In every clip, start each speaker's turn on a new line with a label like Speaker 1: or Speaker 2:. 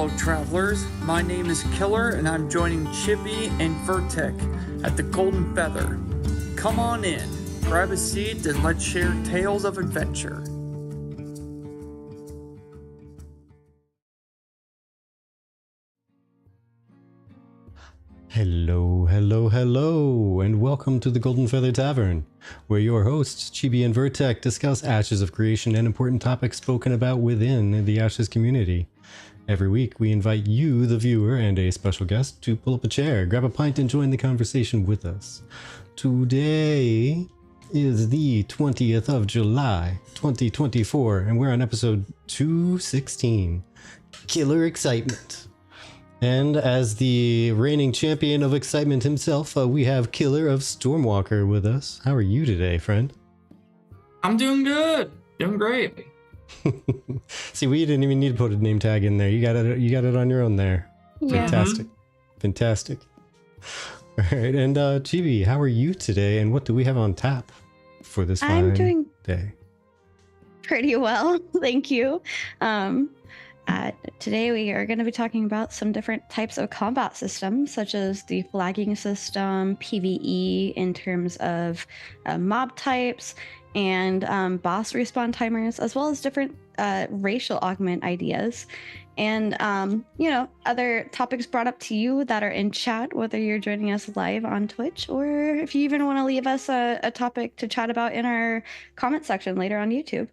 Speaker 1: fellow travelers. My name is Killer, and I'm joining Chippy and Vertek at the Golden Feather. Come on in, grab a seat, and let's share tales of adventure.
Speaker 2: Hello, and welcome to the Golden Feather Tavern, where your hosts, Chibi and Vertek, discuss Ashes of Creation and important topics spoken about within the Ashes community. Every week, we invite you, the viewer, and a special guest to pull up a chair, grab a pint, and join the conversation with us. Today is the 20th of July, 2024, and we're on episode 216, Killer Excitement. And as the reigning champion of excitement himself, we have Killer of Stormwalker with us. How are you today, friend?
Speaker 1: I'm doing good. Doing great.
Speaker 2: See, we didn't even need to put a name tag in there. You got it on your own there.
Speaker 3: Yeah.
Speaker 2: Fantastic. All right, and Chibi, how are you today, and what do we have on tap for this fine
Speaker 3: I'm doing
Speaker 2: day?
Speaker 3: pretty well, thank you. Today we are going to be talking about some different types of combat systems, such as the flagging system, PvE in terms of mob types, and boss respawn timers, as well as different racial augment ideas. And, other topics brought up to you that are in chat, whether you're joining us live on Twitch, or if you even want to leave us a topic to chat about in our comment section later on YouTube.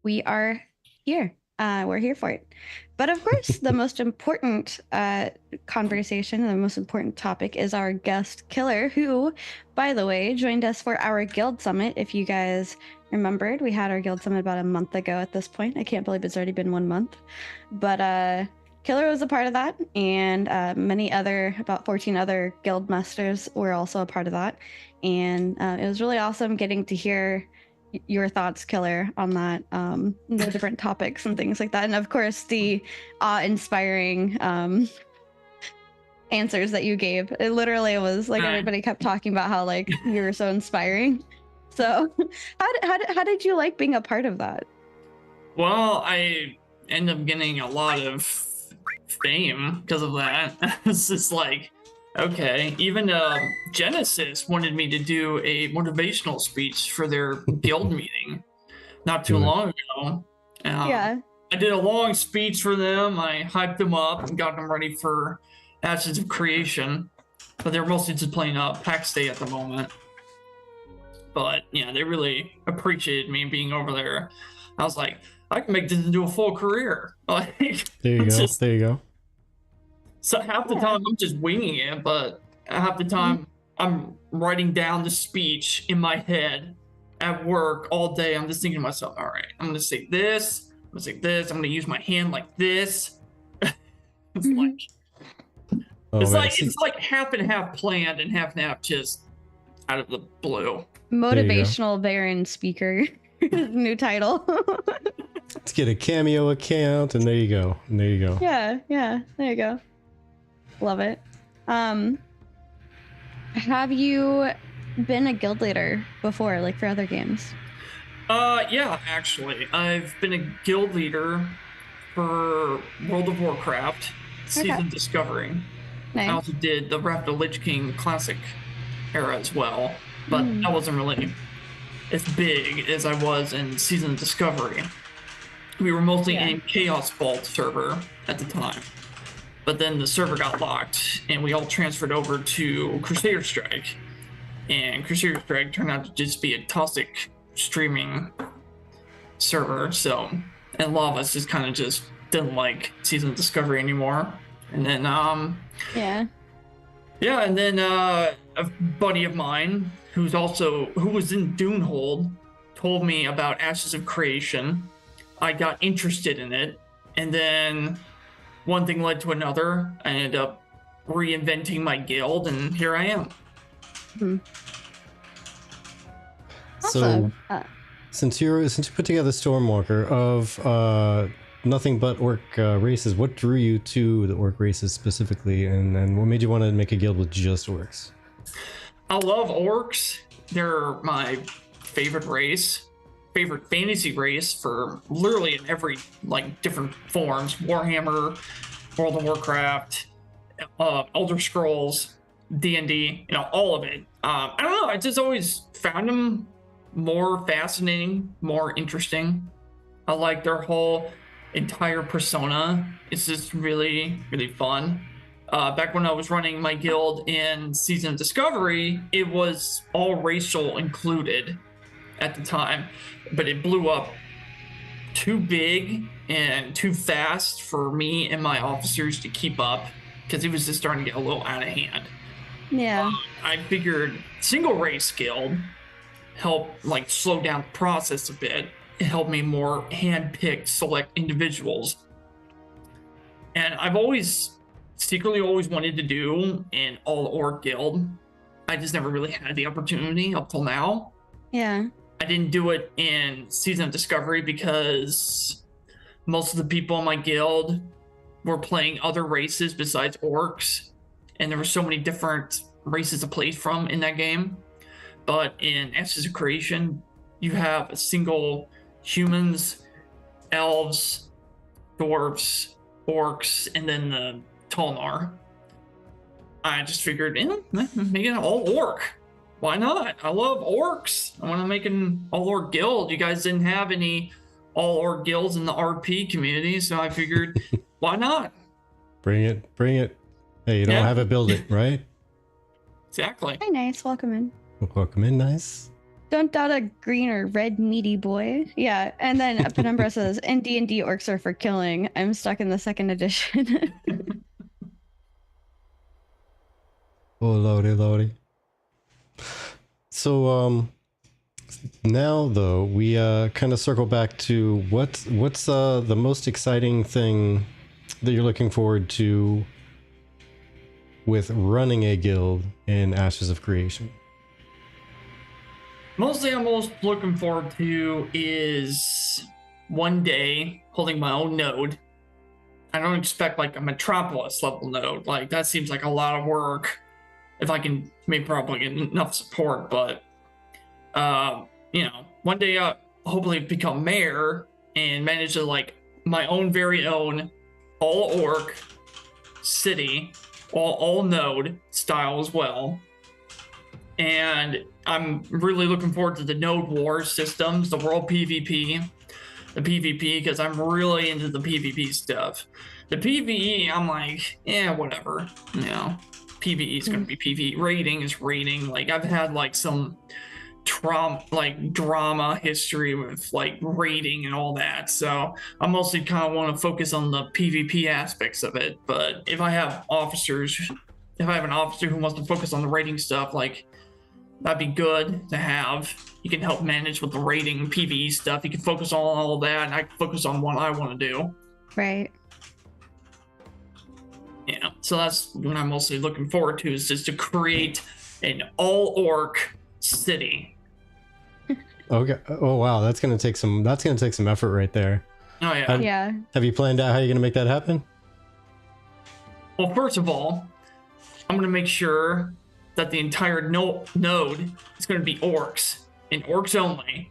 Speaker 3: We are here. We're here for it. But of course, the most important conversation, the most important topic is our guest Killer, who, by the way, joined us for our guild summit. If you guys remembered, we had our guild summit about a month ago at this point. I can't believe it's already been 1 month. But Killer was a part of that, and about 14 other guild masters were also a part of that. And it was really awesome getting to hear your thoughts, Killer, on that, the different topics and things like that, and of course the awe-inspiring answers that you gave. It literally was like everybody kept talking about how like you were so inspiring. So how did you like being a part of that?
Speaker 1: Well, I end up getting a lot of fame because of that. It's just like, okay, even Genesis wanted me to do a motivational speech for their guild meeting not too long ago.
Speaker 3: Yeah.
Speaker 1: I did a long speech for them. I hyped them up and got them ready for Ashes of Creation. But they're mostly just playing PAX Day at the moment. But yeah, they really appreciated me being over there. I was like, I can make this into a full career. Like,
Speaker 2: There you go.
Speaker 1: So half the time I'm just winging it, but half the time I'm writing down the speech in my head at work all day. I'm just thinking to myself, all right, I'm going to say this, I'm going to say this, I'm going to use my hand like this. It's like half and half planned and half just out of the blue.
Speaker 3: Motivational Baron speaker. New title.
Speaker 2: Let's get a Cameo account, and there you go.
Speaker 3: Yeah, there you go. Love it. Have you been a guild leader before, like for other games?
Speaker 1: Yeah, actually. I've been a guild leader for World of Warcraft Season Discovery.
Speaker 3: Nice.
Speaker 1: I also did the Wrath of the Lich King Classic era as well, but I wasn't really as big as I was in Season Discovery. We were mostly in Chaos Vault server at the time. But then the server got locked, and we all transferred over to Crusader Strike. And Crusader Strike turned out to just be a toxic streaming server. And a lot of us just kind of just didn't like Season Discovery anymore. And then, and then a buddy of mine who was in Dunehold told me about Ashes of Creation. I got interested in it, and then one thing led to another. I ended up reinventing my guild, and here I am.
Speaker 2: So, since you put together Stormwalker of nothing but orc races, what drew you to the orc races specifically, and what made you want to make a guild with just orcs?
Speaker 1: I love orcs. They're my favorite race. favorite fantasy race for literally in every like different forms: Warhammer, World of Warcraft, Elder Scrolls, D&D, all of it. I don't know. I just always found them more fascinating, more interesting. I like their whole entire persona. It's just really, really fun. Back when I was running my guild in Season of Discovery, it was all racial included at the time, but it blew up too big and too fast for me and my officers to keep up because it was just starting to get a little out of hand.
Speaker 3: Yeah.
Speaker 1: I figured single race guild helped like slow down the process a bit. It helped me more hand-pick select individuals. And I've secretly always wanted to do an all-orc guild. I just never really had the opportunity up till now.
Speaker 3: Yeah.
Speaker 1: I didn't do it in Season of Discovery because most of the people in my guild were playing other races besides orcs, and there were so many different races to play from in that game. But in Ashes of Creation, you have a single humans, elves, dwarves, orcs, and then the Tolnar. I just figured, make it an all orc. Why not? I love orcs. I want to make an all orc guild. You guys didn't have any all orc guilds in the RP community, so I figured, why not?
Speaker 2: Bring it. Hey, you don't have it, build it, right?
Speaker 1: Exactly.
Speaker 3: Hi, nice. Welcome in.
Speaker 2: Welcome in, nice.
Speaker 3: Don't doubt a green or red meaty boy. Yeah, and then Penumbra says, in D&D, orcs are for killing. I'm stuck in the 2nd edition.
Speaker 2: Oh, lordy. So, now though, we kind of circle back to what's the most exciting thing that you're looking forward to with running a guild in Ashes of Creation.
Speaker 1: Mostly I'm most looking forward to is one day holding my own node. I don't expect like a Metropolis level node. Like that seems like a lot of work if I can maybe probably get enough support, but one day I'll hopefully become mayor and manage to like my own very own all orc city, all node style as well. And I'm really looking forward to the node war systems, the world PvP, the PvP, because I'm really into the PvP stuff. The PvE, I'm like, whatever, PvE is going to be PvE. Rating is rating. Like I've had like some drama history with like rating and all that. So I mostly kind of want to focus on the PvP aspects of it. But if I have an officer who wants to focus on the rating stuff, like that'd be good to have. You can help manage with the rating PvE stuff. You can focus on all of that, and I can focus on what I want to do.
Speaker 3: Right.
Speaker 1: Yeah, so that's what I'm mostly looking forward to, is just to create an all-orc city.
Speaker 2: Okay. Oh wow, that's gonna take some effort right there.
Speaker 1: Oh yeah.
Speaker 2: Have you planned out how you're gonna make that happen?
Speaker 1: Well, first of all, I'm gonna make sure that the entire node is gonna be orcs and orcs only.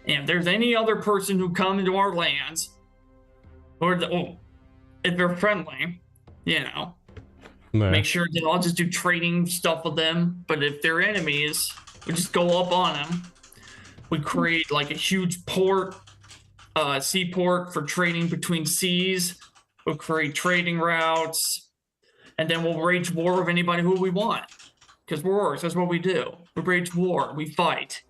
Speaker 1: And if there's any other person who come into our lands, if they're friendly, make sure that I'll just do trading stuff with them. But if they're enemies, we just go up on them. We create like a huge port, seaport for trading between seas. We'll create trading routes, and then we'll wage war with anybody who we want. Because we're orcs, that's what we do. We wage war, we fight.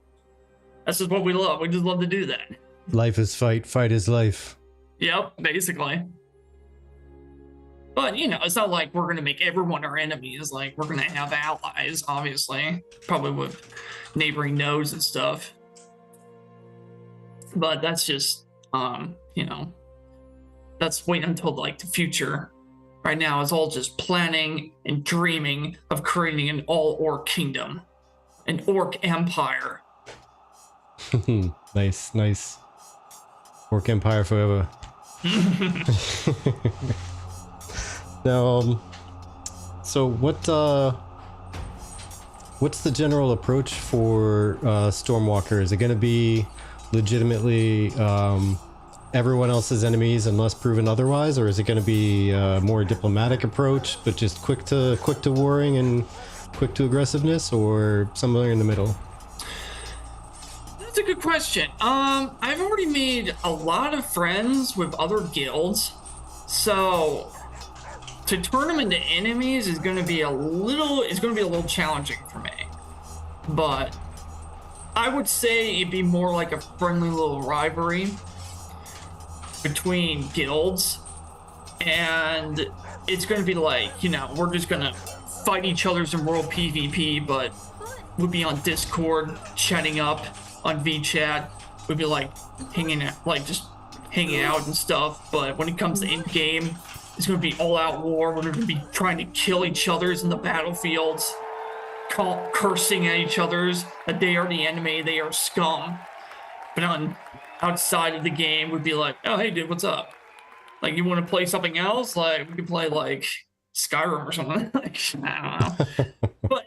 Speaker 1: That's just what we love. We just love to do that.
Speaker 2: Life is fight, fight is life.
Speaker 1: Yep, basically. But, it's not like we're going to make everyone our enemies. Like, we're going to have allies, obviously. Probably with neighboring nodes and stuff. But that's just, that's wait until, like, the future. Right now, it's all just planning and dreaming of creating an all-orc kingdom. An orc empire.
Speaker 2: Nice. Orc empire forever. Now, so what's the general approach for Stormwalker? Is it going to be legitimately everyone else's enemies unless proven otherwise, or is it going to be a more diplomatic approach, but just quick to warring and quick to aggressiveness, or somewhere in the middle?
Speaker 1: That's a good question. I've already made a lot of friends with other guilds, so to turn them into enemies is going to be a little challenging for me. But I would say it'd be more like a friendly little rivalry between guilds, and it's going to be like, we're just going to fight each other's in world PvP, but we'll be on Discord, chatting up on VChat. We'd be like hanging out and stuff, but when it comes to in-game, it's going to be all-out war. We're going to be trying to kill each other's in the battlefields, cursing at each other's that they are the enemy, they are scum. But outside of the game, we'd be like, oh, hey, dude, what's up? Like, you want to play something else? Like, we could play, like, Skyrim or something. Like, I don't know. But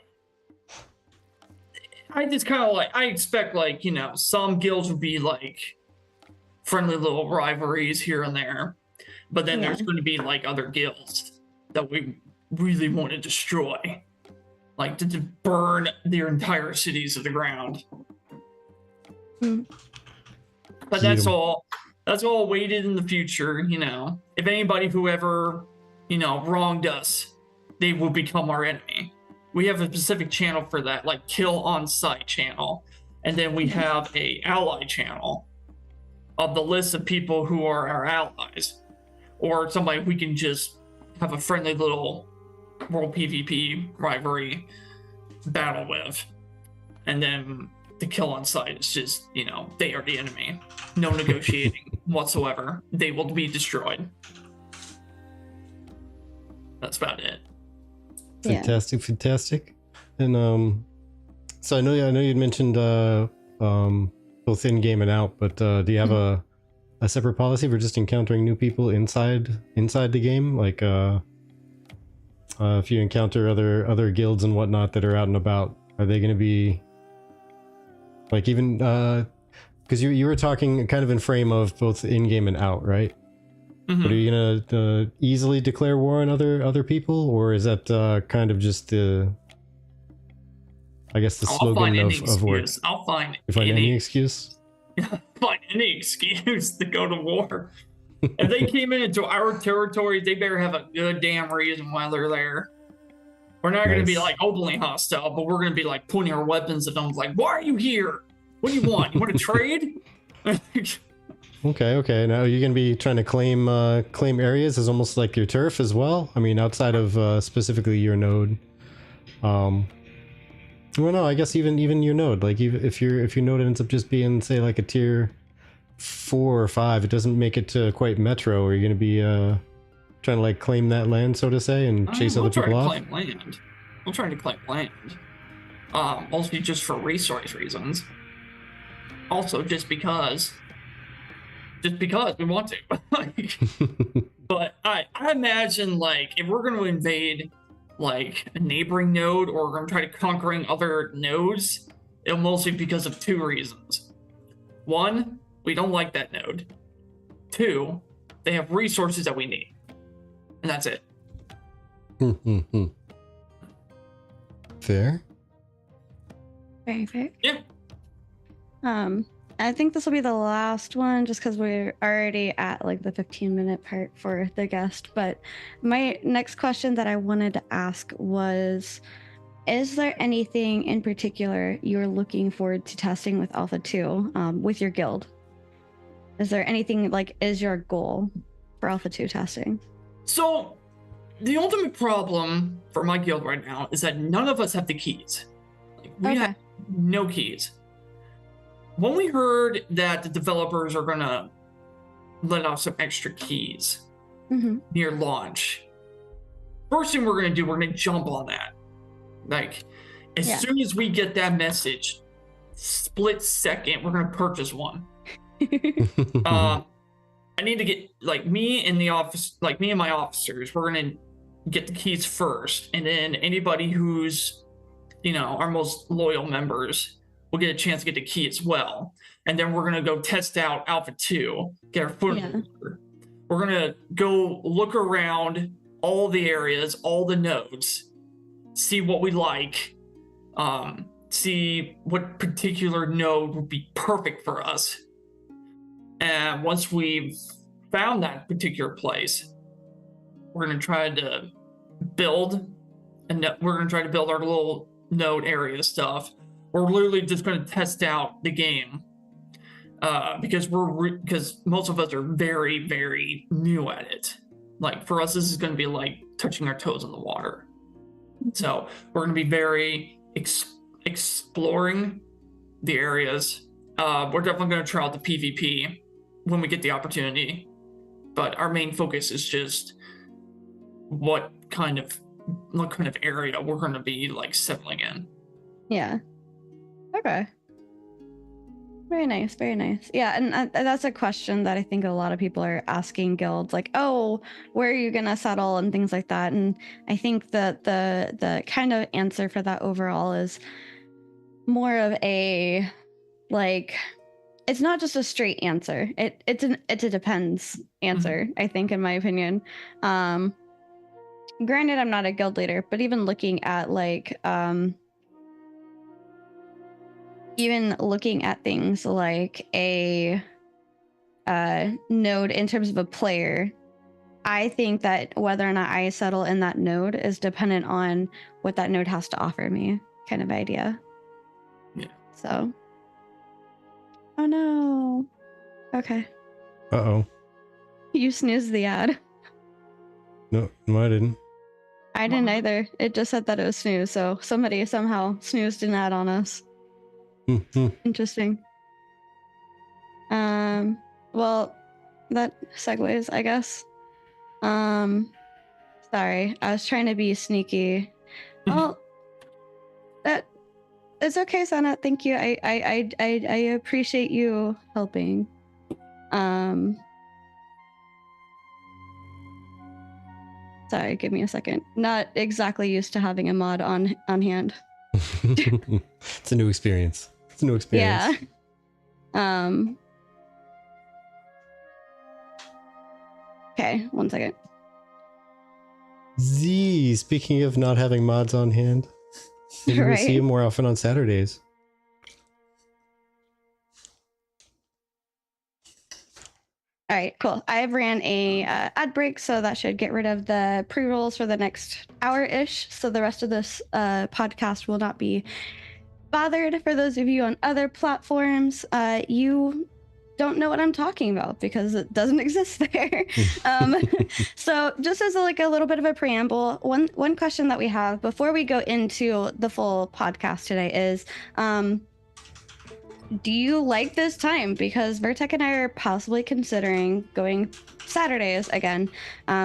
Speaker 1: I just kind of I expect, some guilds would be, friendly little rivalries here and there. But then there's going to be, other guilds that we really want to destroy. Like, to burn their entire cities to the ground. But that's all waited in the future, If anybody who ever, wronged us, they will become our enemy. We have a specific channel for that, like Kill On Site channel. And then we have a ally channel of the list of people who are our allies. Or somebody we can just have a friendly little world PvP rivalry battle with. And then the Kill On Site is just, they are the enemy. No negotiating whatsoever. They will be destroyed. That's about it.
Speaker 2: Fantastic. And so I know you'd mentioned both in game and out, but do you have a separate policy for just encountering new people inside the game? Like if you encounter other guilds and whatnot that are out and about, are they going to be like, even because you were talking kind of in frame of both in game and out, right? Mm-hmm. But are you gonna easily declare war on other people, or is that kind of just the slogan of work?
Speaker 1: I'll find
Speaker 2: any excuse.
Speaker 1: Find any excuse to go to war. If they came into our territory, they better have a good damn reason why they're there. We're not going to be openly hostile, but we're going to be pointing our weapons at them, why are you here? What do you want? You want to trade?
Speaker 2: Okay. Now you're going to be trying to claim areas as almost like your turf as well. I mean, outside of specifically your node. Well, no, I guess even your node. Like, if your node ends up just being, say, like a tier 4 or 5, it doesn't make it to quite metro. Are you going to be trying to claim that land, so to say, and chase other people off?
Speaker 1: We'll try to claim land. Mostly just for resource reasons. Also, just because we want to. But I imagine, if we're going to invade a neighboring node, or we're going to try to conquering other nodes, it'll mostly because of 2 reasons. 1, we don't like that node. 2, they have resources that we need. And that's it.
Speaker 2: Fair.
Speaker 3: Very fair.
Speaker 1: Yeah.
Speaker 3: I think this will be the last one, just because we're already at the 15-minute part for the guest. But my next question that I wanted to ask was, is there anything in particular you're looking forward to testing with Alpha 2 with your guild? Is there anything is your goal for Alpha 2 testing?
Speaker 1: So the ultimate problem for my guild right now is that none of us have the keys. We have no keys. When we heard that the developers are going to let off some extra keys near launch, first thing we're going to do, we're going to jump on that. As soon as we get that message, split second, we're going to purchase one. I need to get, me and my officers, we're going to get the keys first. And then anybody who's, our most loyal members, we'll get a chance to get the key as well. And then we're going to go test out Alpha 2, get our foot in the water. We're going to go look around all the areas, all the nodes, see what we like, see what particular node would be perfect for us. And once we've found that particular place, we're going to try to build, and we're going to try to build our little node area stuff. We're literally just going to test out the game because because most of us are very, very new at it. Like for us, this is going to be like touching our toes in the water. So we're going to be very exploring the areas. We're definitely going to try out the PvP when we get the opportunity, but our main focus is just what kind of area we're going to be like settling in.
Speaker 3: Yeah. Okay. Very nice. Very nice. Yeah. And that's a question that I think a lot of people are asking guilds, like, oh, where are you going to settle and things like that. And I think that the kind of answer for that overall is more of a, like, it's not just a straight answer. It's a depends answer, I think, in my opinion. Granted, I'm not a guild leader, but even looking at like, even looking at things like a node in terms of a player, I think that whether or not I settle in that node is dependent on what that node has to offer me, kind of idea.
Speaker 1: Yeah.
Speaker 3: So. Oh no. Okay.
Speaker 2: Uh-oh.
Speaker 3: You snoozed the ad.
Speaker 2: No, I didn't.
Speaker 3: I didn't either. It just said that it was snooze, so somebody somehow snoozed an ad on us. Interesting. Well, that segues, I guess. Sorry, I was trying to be sneaky. Well, that it's okay, Sana. Thank you. I appreciate you helping. Sorry, give me a second. Not exactly used to having a mod on hand.
Speaker 2: It's a new experience.
Speaker 3: Yeah. Okay, 1 second.
Speaker 2: Z, speaking of not having mods on hand, maybe we'll see you more often on Saturdays.
Speaker 3: All right, cool. I've ran a ad break, so that should get rid of the pre-rolls for the next hour-ish. So the rest of this podcast will not be bothered. For those of you on other platforms, you don't know what I'm talking about because it doesn't exist there. So just as a little bit of a preamble, one question that we have before we go into the full podcast today is, do you like this time? Because Vertec and I are possibly considering going Saturdays again.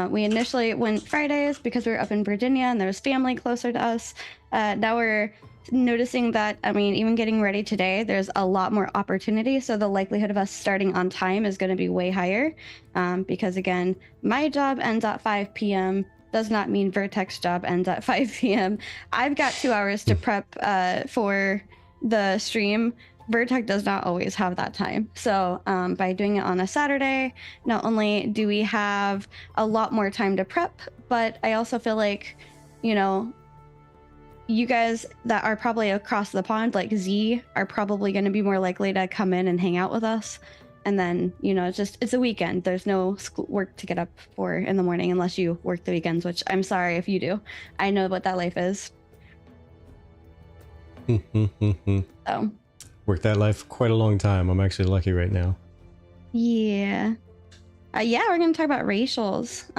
Speaker 3: We initially went Fridays because we were up in Virginia and there was family closer to us. Now we're noticing that, I mean, even getting ready today, there's a lot more opportunity. So the likelihood of us starting on time is going to be way higher. Because again, my job ends at 5 p.m. does not mean Vertec's job ends at 5 p.m. I've got 2 hours to prep for the stream. Vertec does not always have that time. So by doing it on a Saturday, not only do we have a lot more time to prep, but I also feel like, you guys that are probably across the pond, like Z, are probably going to be more likely to come in and hang out with us. And then, it's a weekend. There's no work to get up for in the morning unless you work the weekends, which I'm sorry if you do. I know what that life is. So.
Speaker 2: Worked that life quite a long time. I'm actually lucky right now.
Speaker 3: Yeah. We're going to talk about racials.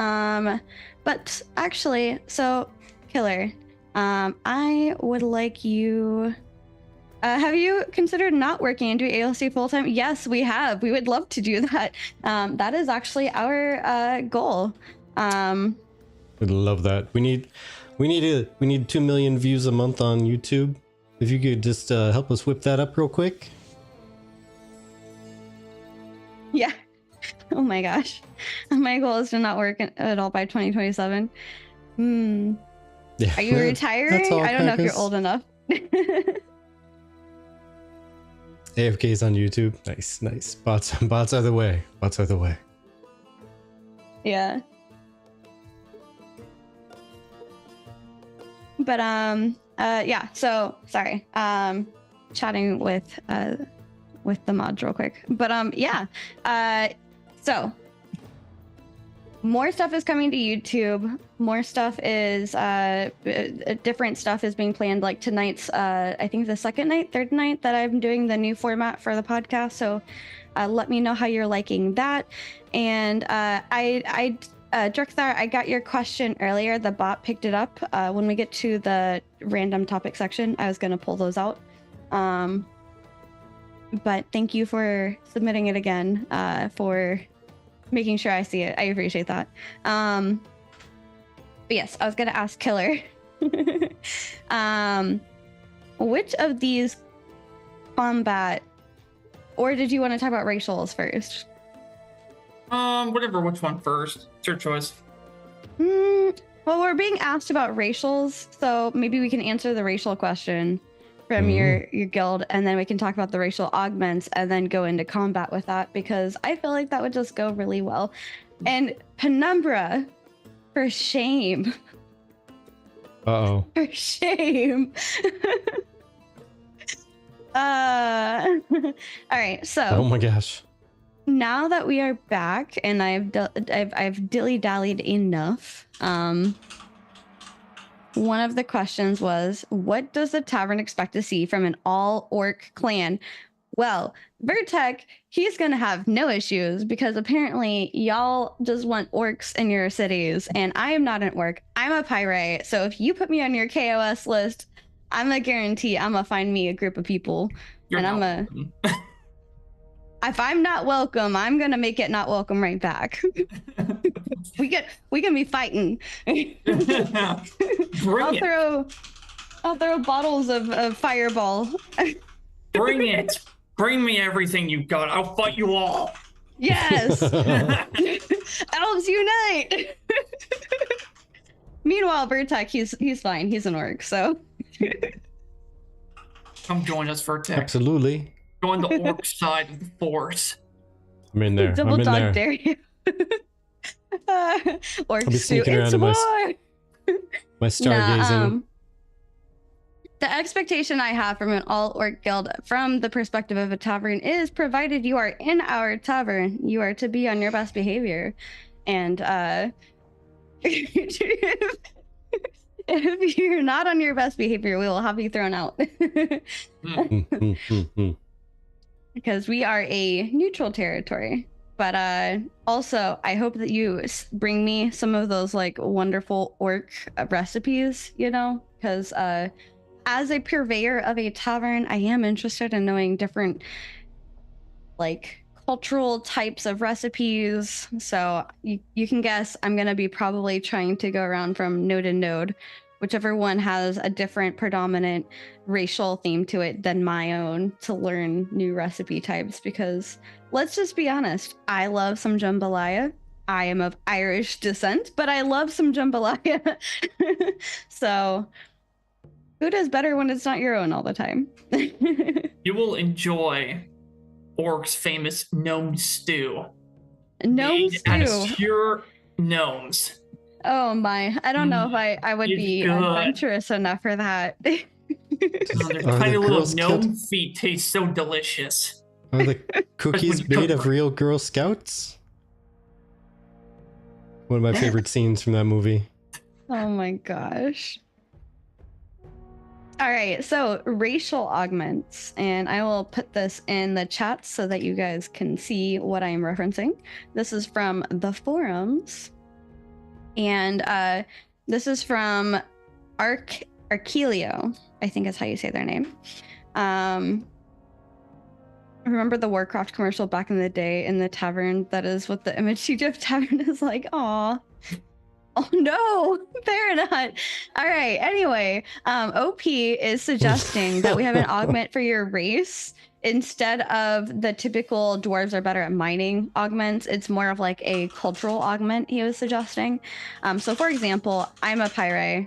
Speaker 3: But actually, so, Killer, I would like you... have you considered not working and doing ALC full-time? Yes, we have. We would love to do that. That is actually our goal.
Speaker 2: We'd love that. We need 2 million views a month on YouTube. If you could just help us whip that up real quick.
Speaker 3: Yeah. Oh my gosh. My goal is to not work at all by 2027.
Speaker 2: Yeah.
Speaker 3: Are you retiring? I don't know if you're old enough.
Speaker 2: AFK's on YouTube. Nice. Bots are the way.
Speaker 3: Yeah. But yeah, so sorry. Chatting with the mods real quick. But yeah. So more stuff is coming to YouTube. More stuff is different stuff is being planned. Like tonight's I think the third night that I'm doing the new format for the podcast. So let me know how you're liking that. And Drexthar, I got your question earlier. The bot picked it up. When we get to the random topic section, I was going to pull those out. But thank you for submitting it again, for making sure I see it. I appreciate that. But yes, I was going to ask Killer. Which of these combat, or did you want to talk about racials first?
Speaker 1: Whatever, which one first? It's your choice.
Speaker 3: Well, we're being asked about racials, so maybe we can answer the racial question from your guild, and then we can talk about the racial augments and then go into combat with that, because I feel like that would just go really well. And Penumbra, for shame.
Speaker 2: Uh-oh.
Speaker 3: For shame. All right, so.
Speaker 2: Oh my gosh.
Speaker 3: Now that we are back and I've dilly-dallied enough, one of the questions was, what does the tavern expect to see from an all-orc clan? Well, Vertec, he's going to have no issues, because apparently y'all just want orcs in your cities, and I am not an orc. I'm a pyrite, so if you put me on your KOS list, I'm a guarantee I'm going to find me a group of people.
Speaker 1: You're
Speaker 3: and I'm a... If I'm not welcome, I'm gonna make it not welcome right back. we can be fighting. I'll throw bottles of fireball.
Speaker 1: Bring it. Bring me everything you got. I'll fight you all.
Speaker 3: Yes. Elves unite. Meanwhile, Vertec, he's fine. He's an orc, so.
Speaker 1: Come join us, Vertec.
Speaker 2: Absolutely.
Speaker 1: Join the orc side of the force.
Speaker 2: I'm in there.
Speaker 3: Double dog dare you. Orcs
Speaker 2: I'll be sneaking around in my stargazing.
Speaker 3: The expectation I have from an all-orc guild from the perspective of a tavern is, provided you are in our tavern, you are to be on your best behavior. And if you're not on your best behavior, we will have you thrown out. Because we are a neutral territory. But also, I hope that you bring me some of those like wonderful orc recipes, you know, because as a purveyor of a tavern, I am interested in knowing different like cultural types of recipes. So you can guess I'm going to be probably trying to go around from node to node, whichever one has a different predominant racial theme to it than my own, to learn new recipe types. Because let's just be honest, I love some jambalaya. I am of Irish descent, but I love some jambalaya. So food is better when it's not your own all the time.
Speaker 1: You will enjoy Orc's famous gnome stew.
Speaker 3: Gnome stew?
Speaker 1: Out of pure gnomes.
Speaker 3: Oh my, I don't know if I would be adventurous enough for that.
Speaker 1: Their tiny little gnome feet taste so delicious.
Speaker 2: Are the cookies made of real Girl Scouts? One of my favorite scenes from that movie.
Speaker 3: Oh my gosh. All right, so racial augments, and I will put this in the chat so that you guys can see what I'm referencing. This is from the forums, and this is from Arkelio, I think is how you say their name. Remember the Warcraft commercial back in the day in the tavern? That is what the image TGFTavern is like. Aw. Oh no, they're not. All right, anyway, OP is suggesting that we have an augment for your race. instead of the typical dwarves are better at mining augments, it's more of like a cultural augment he was suggesting. So for example, I'm a Pyre.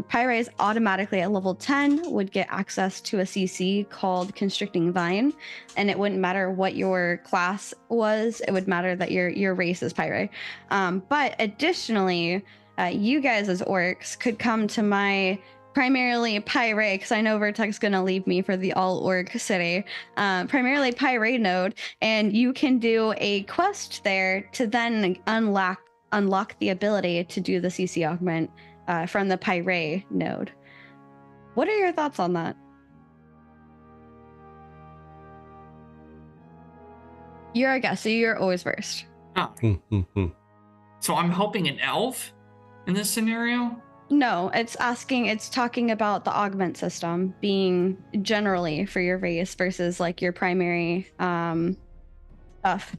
Speaker 3: Pyres automatically at level 10 would get access to a CC called Constricting Vine, and it wouldn't matter what your class was, it would matter that your race is Pyre. But additionally, you guys as orcs could come to my primarily Pyre, because I know Vertex's gonna leave me for the all orc city, primarily Pyre node, and you can do a quest there to then unlock the ability to do the CC augment from the Pyre node. What are your thoughts on that? You're a guest, so you're always first.
Speaker 1: Oh. So I'm helping an elf in this scenario?
Speaker 3: No, it's talking about the augment system being generally for your race versus like your primary stuff.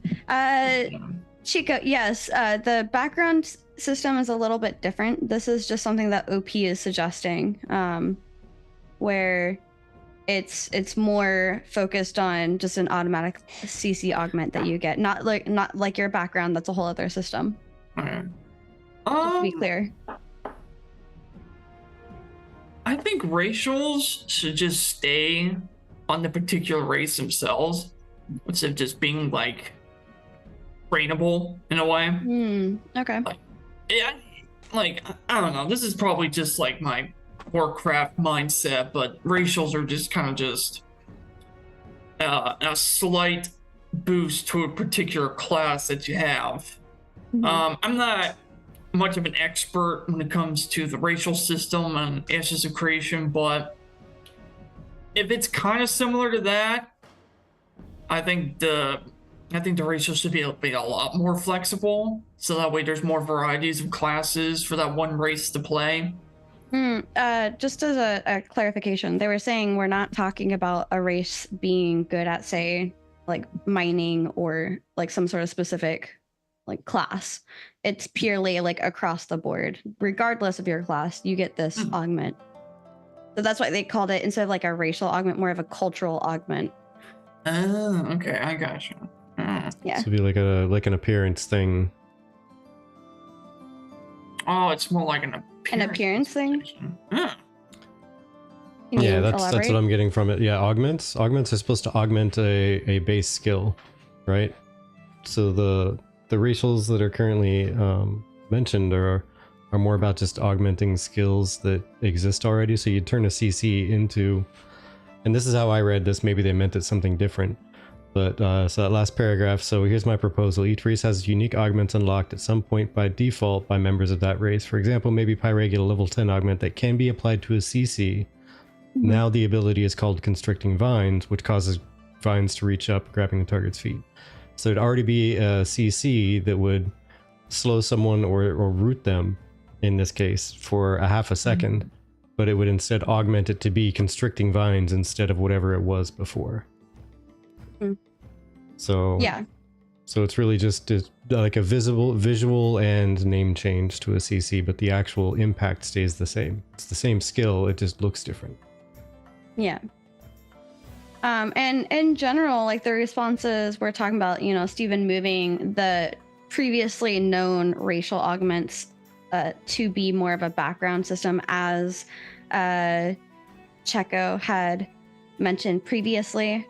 Speaker 3: Chico, yes, the background system is a little bit different. This is just something that OP is suggesting, where it's more focused on just an automatic CC augment that you get, not like your background. That's a whole other system.
Speaker 1: Okay.
Speaker 3: Just to be clear.
Speaker 1: I think racials should just stay on the particular race themselves instead of just being like trainable in a way.
Speaker 3: Okay.
Speaker 1: Like I don't know. This is probably just like my Warcraft mindset, but racials are just kind of just a slight boost to a particular class that you have. I'm not much of an expert when it comes to the racial system and Ashes of Creation, but if it's kind of similar to that, I think the racial should be a lot more flexible, so that way there's more varieties of classes for that one race to play.
Speaker 3: Just as a clarification, they were saying we're not talking about a race being good at, say, like mining or like some sort of specific like class. It's purely like across the board, regardless of your class, you get this augment. So that's why they called it, instead of like a racial augment, more of a cultural augment.
Speaker 1: Oh, okay, I gotcha.
Speaker 3: Yeah.
Speaker 2: So it'd be like an appearance thing.
Speaker 1: Oh, it's more like an
Speaker 3: appearance thing.
Speaker 2: Yeah, that's what I'm getting from it. Yeah, augments are supposed to augment a base skill, right? So the racials that are currently mentioned are more about just augmenting skills that exist already. So you turn a CC into, and this is how I read this, maybe they meant it something different, but so that last paragraph. So here's my proposal: each race has unique augments unlocked at some point by default by members of that race. For example, maybe Pyre get a level 10 augment that can be applied to a CC. Now the ability is called Constricting Vines, which causes vines to reach up, grabbing the target's feet. So it'd already be a CC that would slow someone or root them, in this case, for a half a second, but it would instead augment it to be Constricting Vines instead of whatever it was before. So
Speaker 3: yeah.
Speaker 2: So it's really just like a visual and name change to a CC, but the actual impact stays the same. It's the same skill, it just looks different.
Speaker 3: Yeah. And in general, like the responses we're talking about, Stephen moving the previously known racial augments to be more of a background system, as Checo had mentioned previously.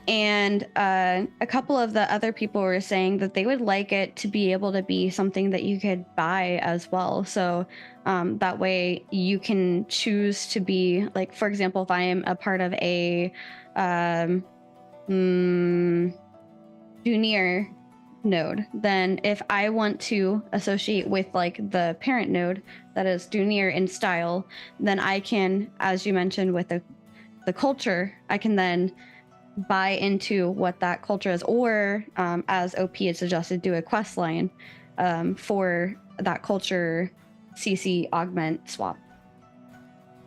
Speaker 3: And a couple of the other people were saying that they would like it to be able to be something that you could buy as well. So that way you can choose to be, like, for example, if I am a part of a junior node, then if I want to associate with like the parent node that is junior in style, then I can, as you mentioned with the culture, I can then buy into what that culture is, or as OP had suggested, do a quest line for that culture CC augment swap.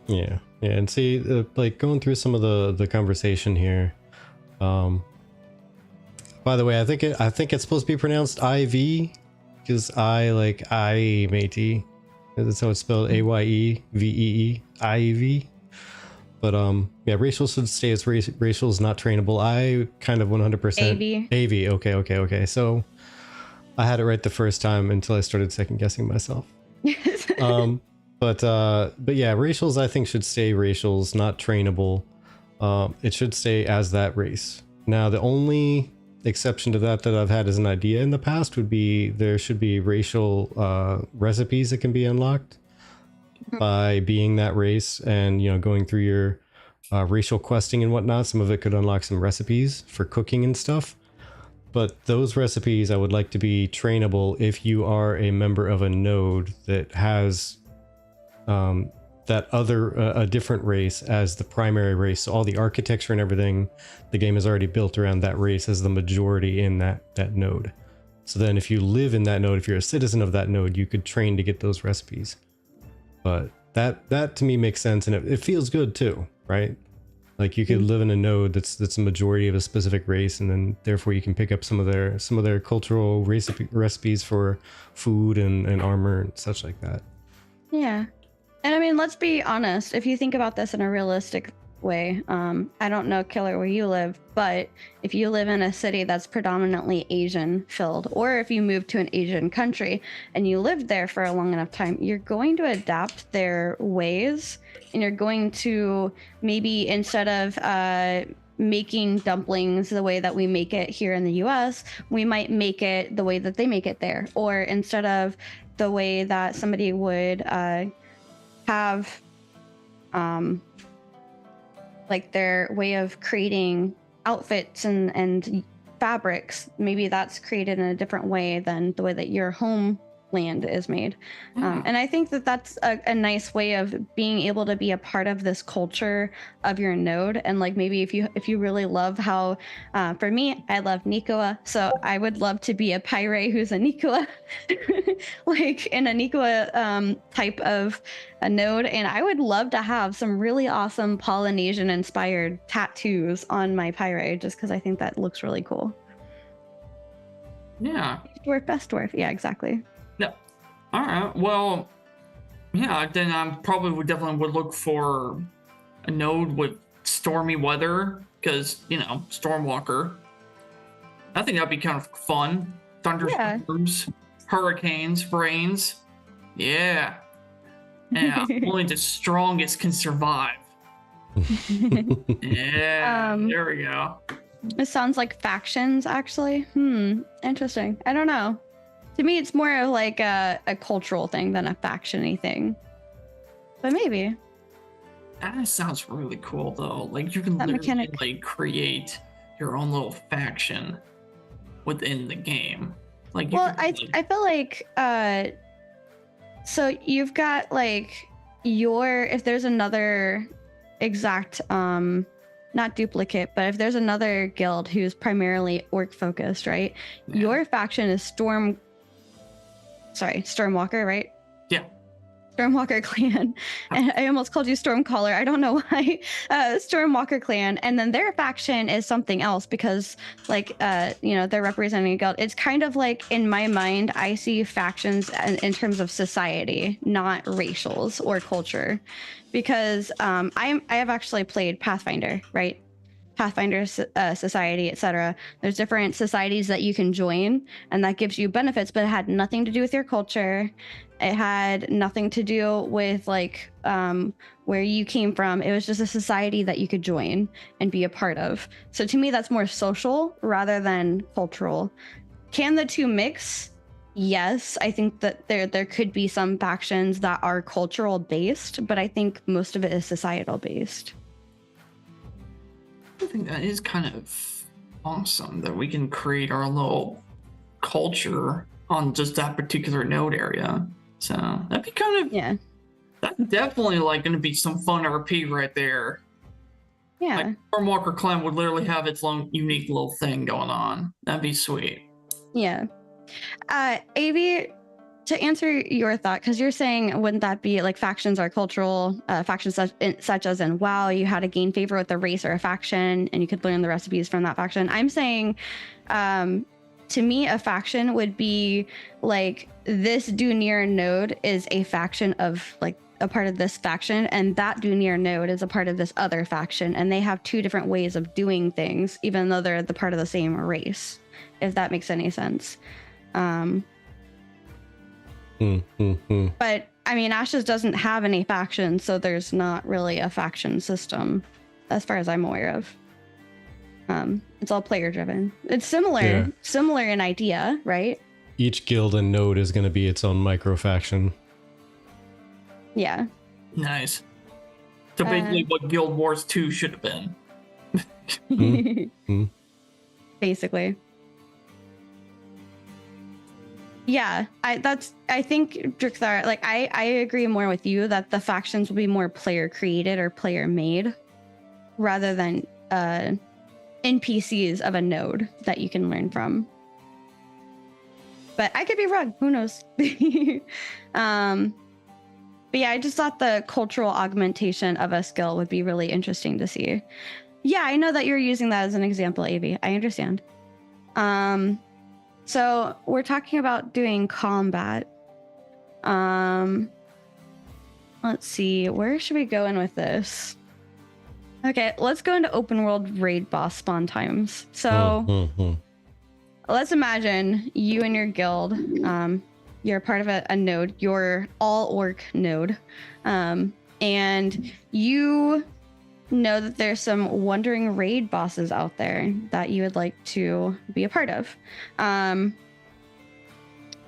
Speaker 2: Yeah, and see, like going through some of the conversation here. By the way, I think it's supposed to be pronounced IV, because I matey. That's how it's spelled, AYEVEE, IEV. But yeah, racial should stay as racial is not trainable. I kind of 100% AV. Okay. So I had it right the first time until I started second guessing myself. But yeah, racials I think should stay racials, not trainable. It should stay as that race. Now, the only exception to that I've had as an idea in the past would be there should be racial recipes that can be unlocked by being that race, and going through your racial questing and whatnot. Some of it could unlock some recipes for cooking and stuff. But those recipes I would like to be trainable if you are a member of a node that has that other a different race as the primary race. So all the architecture and everything, the game is already built around that race as the majority in that node. So then if you live in that node, if you're a citizen of that node, you could train to get those recipes. But that to me makes sense, and it feels good too, right? Like you could live in a node that's a majority of a specific race, and then therefore you can pick up some of their cultural recipes for food and armor and such like that.
Speaker 3: Yeah. And I mean, let's be honest, if you think about this in a realistic way, I don't know, Killer, where you live, but if you live in a city that's predominantly Asian filled, or if you move to an Asian country and you lived there for a long enough time, you're going to adapt their ways, and you're going to maybe, instead of making dumplings the way that we make it here in the US, we might make it the way that they make it there. Or instead of the way that somebody would have like their way of creating outfits and fabrics, maybe that's created in a different way than the way that your homeland is made. And I think that that's a nice way of being able to be a part of this culture of your node. And like maybe if you really love how for me, I love Nikoa, so I would love to be a pirate who's a Nikoa like in a Nikoa type of a node. And I would love to have some really awesome Polynesian inspired tattoos on my pirate, just because I think that looks really cool.
Speaker 1: Yeah.
Speaker 3: Dwarf, best dwarf. Yeah, exactly.
Speaker 1: Yeah. All right. Well, yeah, then I probably definitely would look for a node with stormy weather, because, Stormwalker. I think that'd be kind of fun. Thunderstorms, hurricanes, rains. Yeah. Yeah. Only the strongest can survive. Yeah. There we go.
Speaker 3: It sounds like factions, actually. Interesting. I don't know. To me, it's more of like a cultural thing than a faction-y thing. But maybe.
Speaker 1: That sounds really cool, though. Like, you can literally like create your own little faction within the game. Like,
Speaker 3: well, I feel like so you've got like if there's another exact not duplicate, but if there's another guild who's primarily orc focused, right? Yeah. Your faction is Stormwalker, right?
Speaker 1: Yeah.
Speaker 3: Stormwalker clan. And I almost called you Stormcaller. I don't know why. Stormwalker clan. And then their faction is something else because they're representing a guild. It's kind of like, in my mind, I see factions in terms of society, not racials or culture. Because I have actually played Pathfinder, right? Pathfinder society, etc. There's different societies that you can join, and that gives you benefits, but it had nothing to do with your culture. It had nothing to do with like where you came from. It was just a society that you could join and be a part of. So to me, that's more social rather than cultural. Can the two mix? Yes, I think that there could be some factions that are cultural based, but I think most of it is societal based.
Speaker 1: I think that is kind of awesome that we can create our little culture on just that particular node area. So that'd be kind of that's definitely like going to be some fun RP right there.
Speaker 3: Yeah,
Speaker 1: like Stormwalker clan would literally have its own unique little thing going on. That'd be sweet.
Speaker 3: Yeah. AV, to answer your thought, because you're saying, wouldn't that be like factions are cultural, factions such as in WoW, you had to gain favor with a race or a faction and you could learn the recipes from that faction. I'm saying, to me, a faction would be like this Dunir node is a faction of like a part of this faction, and that Dunir node is a part of this other faction, and they have two different ways of doing things, even though they're the part of the same race, if that makes any sense. But I mean, Ashes doesn't have any factions, so there's not really a faction system as far as I'm aware of. It's all player driven. It's similar in idea, right?
Speaker 2: Each guild and node is going to be its own micro faction.
Speaker 3: Yeah.
Speaker 1: Nice. So basically what Guild Wars 2 should have been.
Speaker 3: Basically. Yeah, I think Drixar, like I agree more with you that the factions will be more player created or player made rather than NPCs of a node that you can learn from. But I could be wrong. Who knows? But yeah, I just thought the cultural augmentation of a skill would be really interesting to see. Yeah, I know that you're using that as an example, Avi. I understand. So we're talking about doing combat. Let's see, where should we go in with this? Okay, let's go into open world raid boss spawn times. So let's imagine you and your guild, you're part of a node, your all orc node, and you know that there's some wandering raid bosses out there that you would like to be a part of.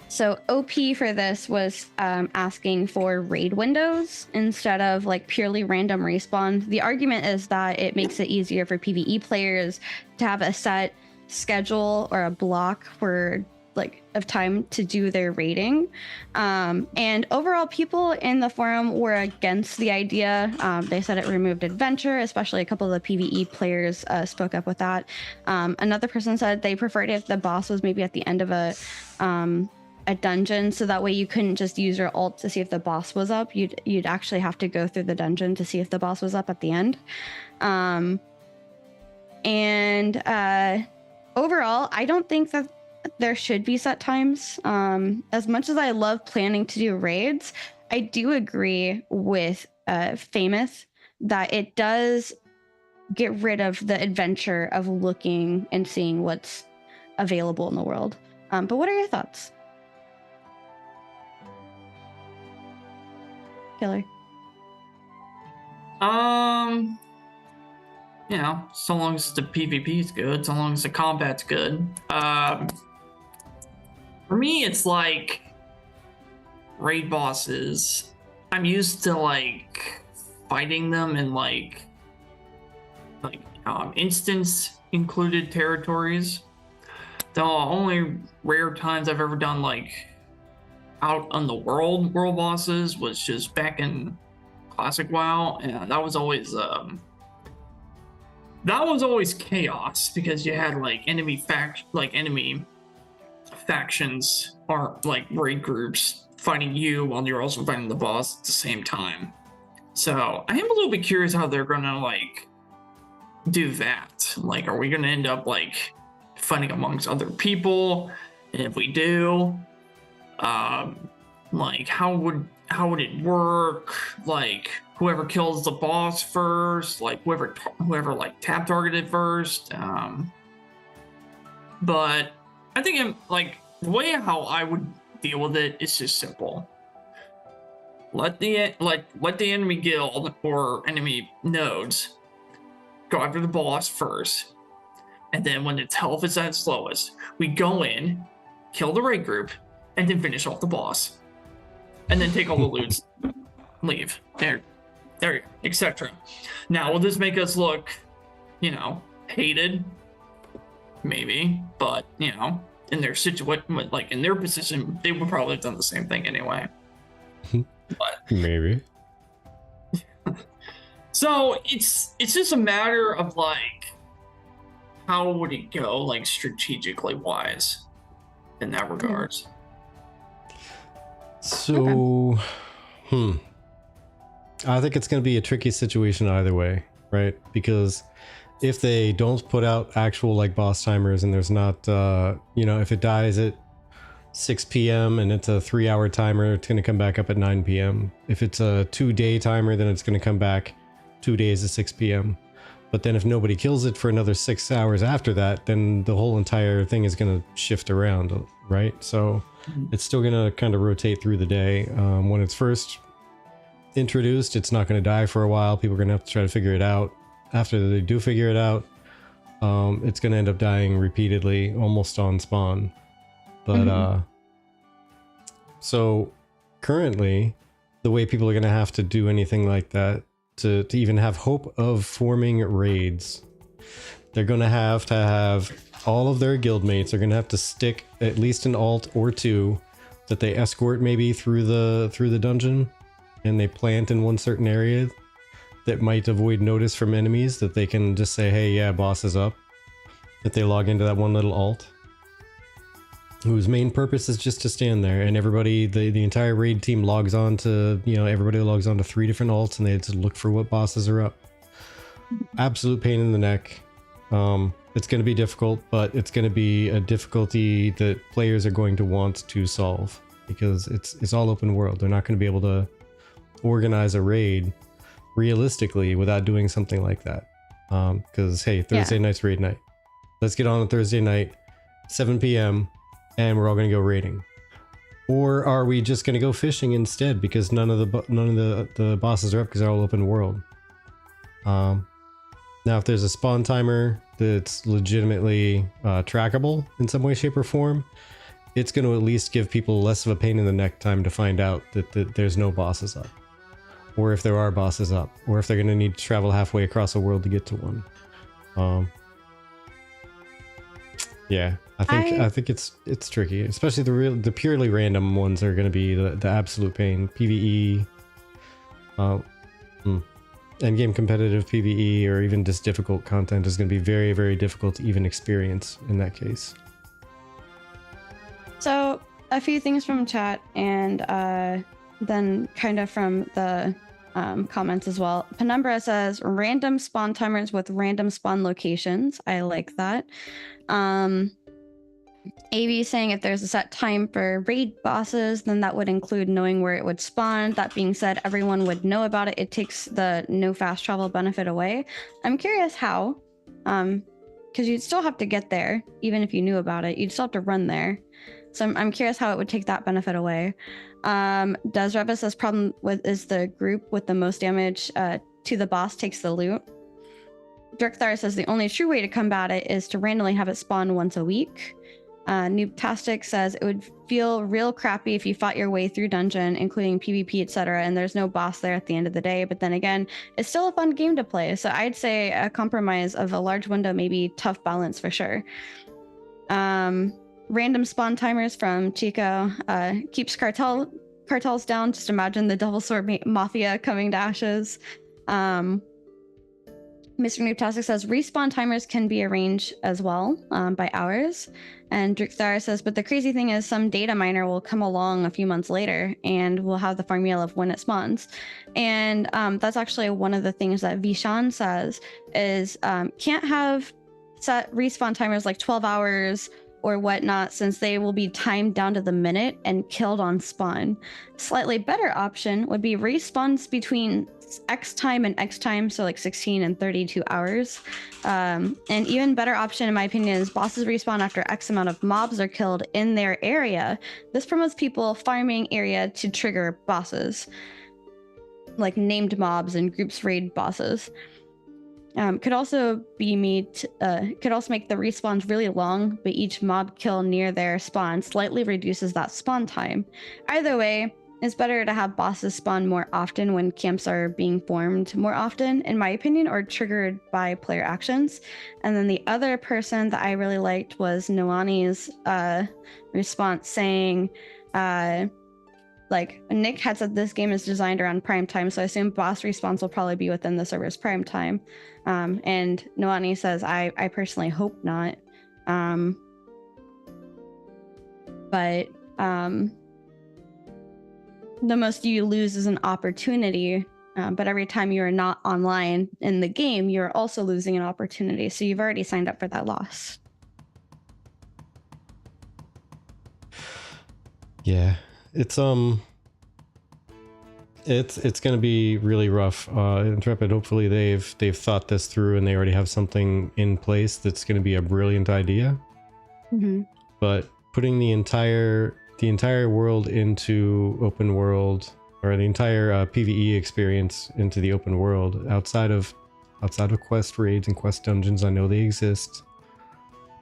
Speaker 3: So OP for this was asking for raid windows instead of like purely random respawn. The argument is that it makes it easier for PvE players to have a set schedule or a block for like of time to do their raiding. And overall, people in the forum were against the idea. They said it removed adventure, especially a couple of the PvE players spoke up with that. Another person said they preferred if the boss was maybe at the end of a dungeon, so that way you couldn't just use your ult to see if the boss was up. You'd actually have to go through the dungeon to see if the boss was up at the end. Overall, I don't think that there should be set times. As much as I love planning to do raids, I do agree with Famous that it does get rid of the adventure of looking and seeing what's available in the world. But what are your thoughts? Killer.
Speaker 1: You know, so long as the PvP is good, so long as the combat's good. For me, it's like raid bosses. I'm used to like fighting them in like instance included territories. The only rare times I've ever done like out on the world bosses was just back in Classic WoW, and that was always chaos because you had like enemy factions or like raid groups fighting you while you're also fighting the boss at the same time. So I am a little bit curious how they're gonna like do that. Like, are we gonna end up like fighting amongst other people? And if we do, like how would it work? Like whoever kills the boss first, like whoever like tap targeted first. But I think like the way how I would deal with it is just simple. Let the enemy guild or enemy nodes go after the boss first, and then when its health is at its lowest, we go in, kill the raid group, and then finish off the boss, and then take all the loot, leave there, etc. Now, will this make us look, hated? Maybe, but in their situation, like in their position, they would probably have done the same thing anyway. But
Speaker 2: maybe.
Speaker 1: So it's just a matter of like, how would it go, like strategically wise, in that regards.
Speaker 2: So, I think it's going to be a tricky situation either way, right? Because if they don't put out actual like boss timers and there's not, if it dies at 6 p.m. and it's a 3-hour timer, it's going to come back up at 9 p.m. If it's a 2-day timer, then it's going to come back 2 days at 6 p.m. But then if nobody kills it for another 6 hours after that, then the whole entire thing is going to shift around, right? So it's still going to kind of rotate through the day. When it's first introduced, it's not going to die for a while. People are going to have to try to figure it out. After they do figure it out, it's going to end up dying repeatedly, almost on spawn. But so currently, the way people are going to have to do anything like that to even have hope of forming raids, they're going to have all of their guildmates are going to have to stick at least an alt or two that they escort maybe through the dungeon, and they plant in one certain area that might avoid notice from enemies, that they can just say, hey, yeah, boss is up, that they log into that one little alt whose main purpose is just to stand there, and everybody, the entire raid team logs on to, everybody logs on to 3 different alts, and they just look for what bosses are up. Absolute pain in the neck. It's going to be difficult, but it's going to be a difficulty that players are going to want to solve, because it's all open world. They're not going to be able to organize a raid realistically without doing something like that. Because hey, Thursday night's raid night. Let's get on Thursday night, 7 p.m. and we're all going to go raiding. Or are we just going to go fishing instead, because none of the bosses are up because they're all open world? Now, if there's a spawn timer that's legitimately trackable in some way, shape, or form, it's going to at least give people less of a pain in the neck time to find out that there's no bosses up, or if there are bosses up, or if they're going to need to travel halfway across the world to get to one. Yeah, I think it's tricky, especially the purely random ones are going to be the absolute pain. PvE, endgame competitive PvE, or even just difficult content is going to be very, very difficult to even experience in that case.
Speaker 3: So a few things from chat, and then kind of from the comments as well. Penumbra says random spawn timers with random spawn locations. I like that. AB saying if there's a set time for raid bosses, then that would include knowing where it would spawn. That being said, everyone would know about it. It takes the no fast travel benefit away. I'm curious how, because you'd still have to get there even if you knew about it. You'd still have to run there. So I'm curious how it would take that benefit away. Does Reva says problem with is the group with the most damage to the boss takes the loot. Dirkthar says the only true way to combat it is to randomly have it spawn once a week. Noobtastic says it would feel real crappy if you fought your way through dungeon, including PvP, etc., and there's no boss there at the end of the day. But then again, it's still a fun game to play. So I'd say a compromise of a large window, maybe tough balance for sure. Random spawn timers from Chico keeps cartels down. Just imagine the Devil Sword Mafia coming to Ashes. Mr. Noobtastic says respawn timers can be arranged as well by hours. And Drixthar says, but the crazy thing is some data miner will come along a few months later and we'll have the formula of when it spawns. And that's actually one of the things that Vishan says is can't have set respawn timers like 12 hours or whatnot, since they will be timed down to the minute and killed on spawn. Slightly better option would be respawns between X time and X time, so like 16 and 32 hours. And even better option, in my opinion, is bosses respawn after X amount of mobs are killed in their area. This promotes people farming area to trigger bosses, like named mobs and groups raid bosses. Could also be made. Could also make the respawns really long, but each mob kill near their spawn slightly reduces that spawn time. Either way, it's better to have bosses spawn more often when camps are being formed more often, in my opinion, or triggered by player actions. And then the other person that I really liked was Noani's response saying, like, Nick had said this game is designed around prime time, so I assume boss respawns will probably be within the server's prime time. And Noani says, I personally hope not. But the most you lose is an opportunity. But every time you are not online in the game, you're also losing an opportunity. So you've already signed up for that loss.
Speaker 2: Yeah, it's going to be really rough. Intrepid, hopefully they've thought this through and they already have something in place that's going to be a brilliant idea.
Speaker 3: Mm-hmm.
Speaker 2: But putting the entire world into open world, or the entire PvE experience into the open world outside of quest raids and quest dungeons, I know they exist.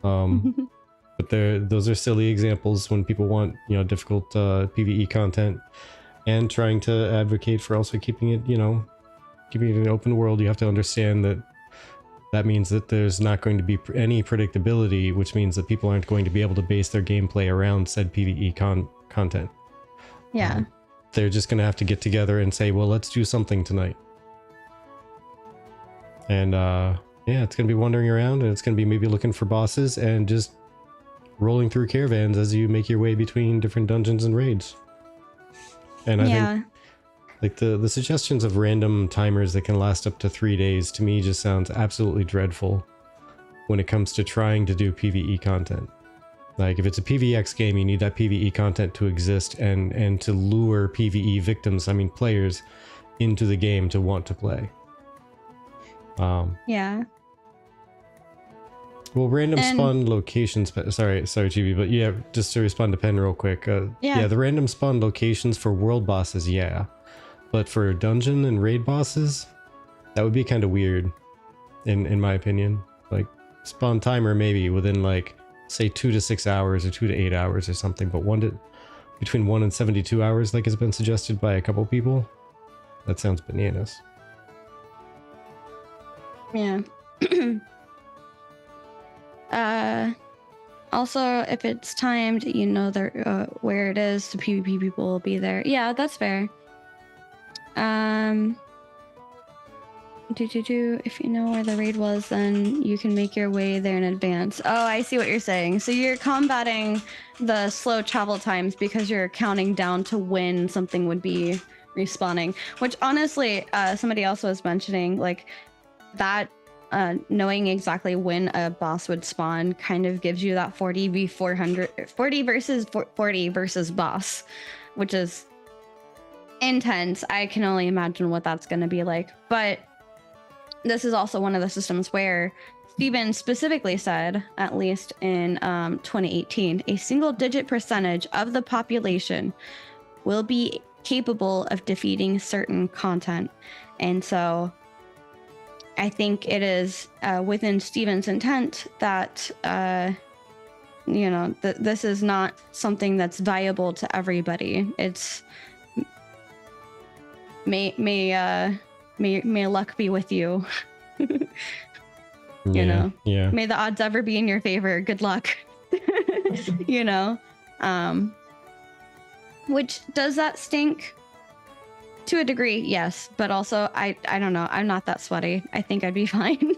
Speaker 2: But those are silly examples when people want, difficult PvE content, and trying to advocate for also keeping it an open world. You have to understand that means that there's not going to be any predictability, which means that people aren't going to be able to base their gameplay around said PvE content.
Speaker 3: Yeah.
Speaker 2: They're just going to have to get together and say, well, let's do something tonight. And it's going to be wandering around, and it's going to be maybe looking for bosses and just rolling through caravans as you make your way between different dungeons and raids. And I think like the suggestions of random timers that can last up to 3 days, to me, just sounds absolutely dreadful when it comes to trying to do PvE content. Like, if it's a PvX game, you need that PvE content to exist and to lure PvE victims, players, into the game to want to play.
Speaker 3: Yeah.
Speaker 2: Well, random spawn locations. Sorry, GB, but yeah, just to respond to Pen real quick. The random spawn locations for world bosses, yeah, but for dungeon and raid bosses, that would be kind of weird, in my opinion. Like, spawn timer maybe within, like, say 2 to 6 hours or 2 to 8 hours or something, but between 1 and 72 hours, like has been suggested by a couple people. That sounds bananas.
Speaker 3: Yeah. Also, if it's timed, where it is, the PvP people will be there. Yeah, that's fair. If you know where the raid was, then you can make your way there in advance. Oh, I see what you're saying. So you're combating the slow travel times because you're counting down to when something would be respawning, which honestly, somebody else was mentioning, like, that knowing exactly when a boss would spawn kind of gives you that 40 versus 40 versus boss, which is intense. I can only imagine what that's going to be like. But this is also one of the systems where Steven specifically said, at least in 2018, a single-digit percentage of the population will be capable of defeating certain content. And so I think it is within Steven's intent that, this is not something that's viable to everybody. It's may luck be with you.
Speaker 2: Yeah.
Speaker 3: May the odds ever be in your favor. Good luck. Which, does that stink? To a degree, yes, but also I don't know. I'm not that sweaty. I think I'd be fine.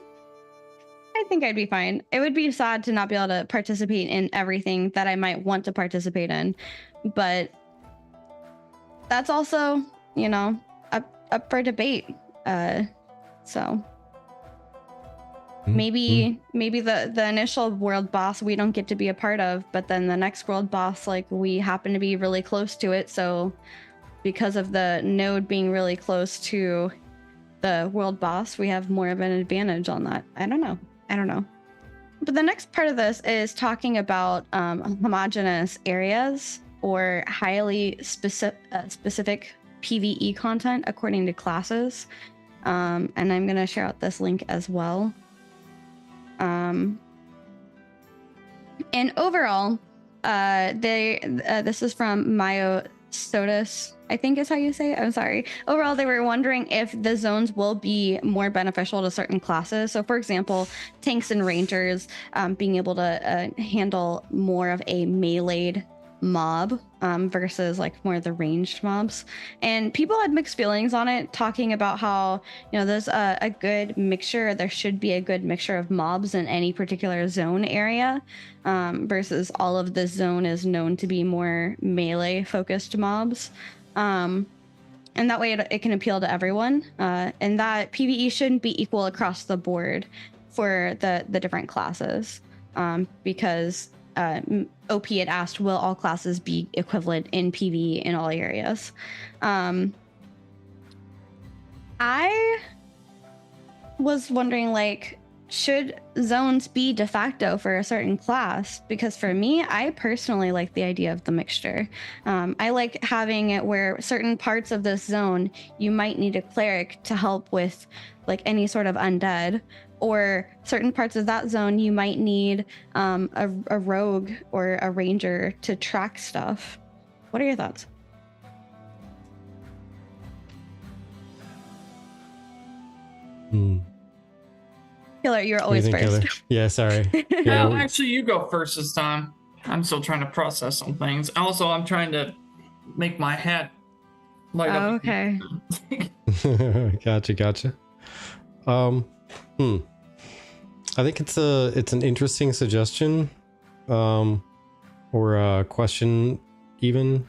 Speaker 3: It would be sad to not be able to participate in everything that I might want to participate in, but that's also, up for debate. So maybe the initial world boss we don't get to be a part of, but then the next world boss, like, we happen to be really close to it, so because of the node being really close to the world boss, we have more of an advantage on that. I don't know. But the next part of this is talking about homogeneous areas or highly specific PvE content according to classes. And I'm going to share out this link as well. And overall, this is from Mayo Sodas, I think is how you say it. I'm sorry. Overall, they were wondering if the zones will be more beneficial to certain classes. So, for example, tanks and rangers being able to handle more of a meleeed mob versus like more of the ranged mobs. And people had mixed feelings on it, talking about how, there's a good mixture. There should be a good mixture of mobs in any particular zone area versus all of the zone is known to be more melee focused mobs. And that way it can appeal to everyone. And that PvE shouldn't be equal across the board for the different classes because OP had asked, will all classes be equivalent in PvE in all areas? I was wondering, like, should zones be de facto for a certain class? Because for me, I personally like the idea of the mixture. I like having it where certain parts of this zone, you might need a cleric to help with like any sort of undead, or certain parts of that zone, you might need a rogue or a ranger to track stuff. What are your thoughts? Killer, you're always first.
Speaker 2: Killer? Yeah, sorry.
Speaker 1: No, actually, you go first this time. I'm still trying to process some things. Also, I'm trying to make my hat light up.
Speaker 3: Okay.
Speaker 2: Gotcha. I think it's an interesting suggestion, or a question even.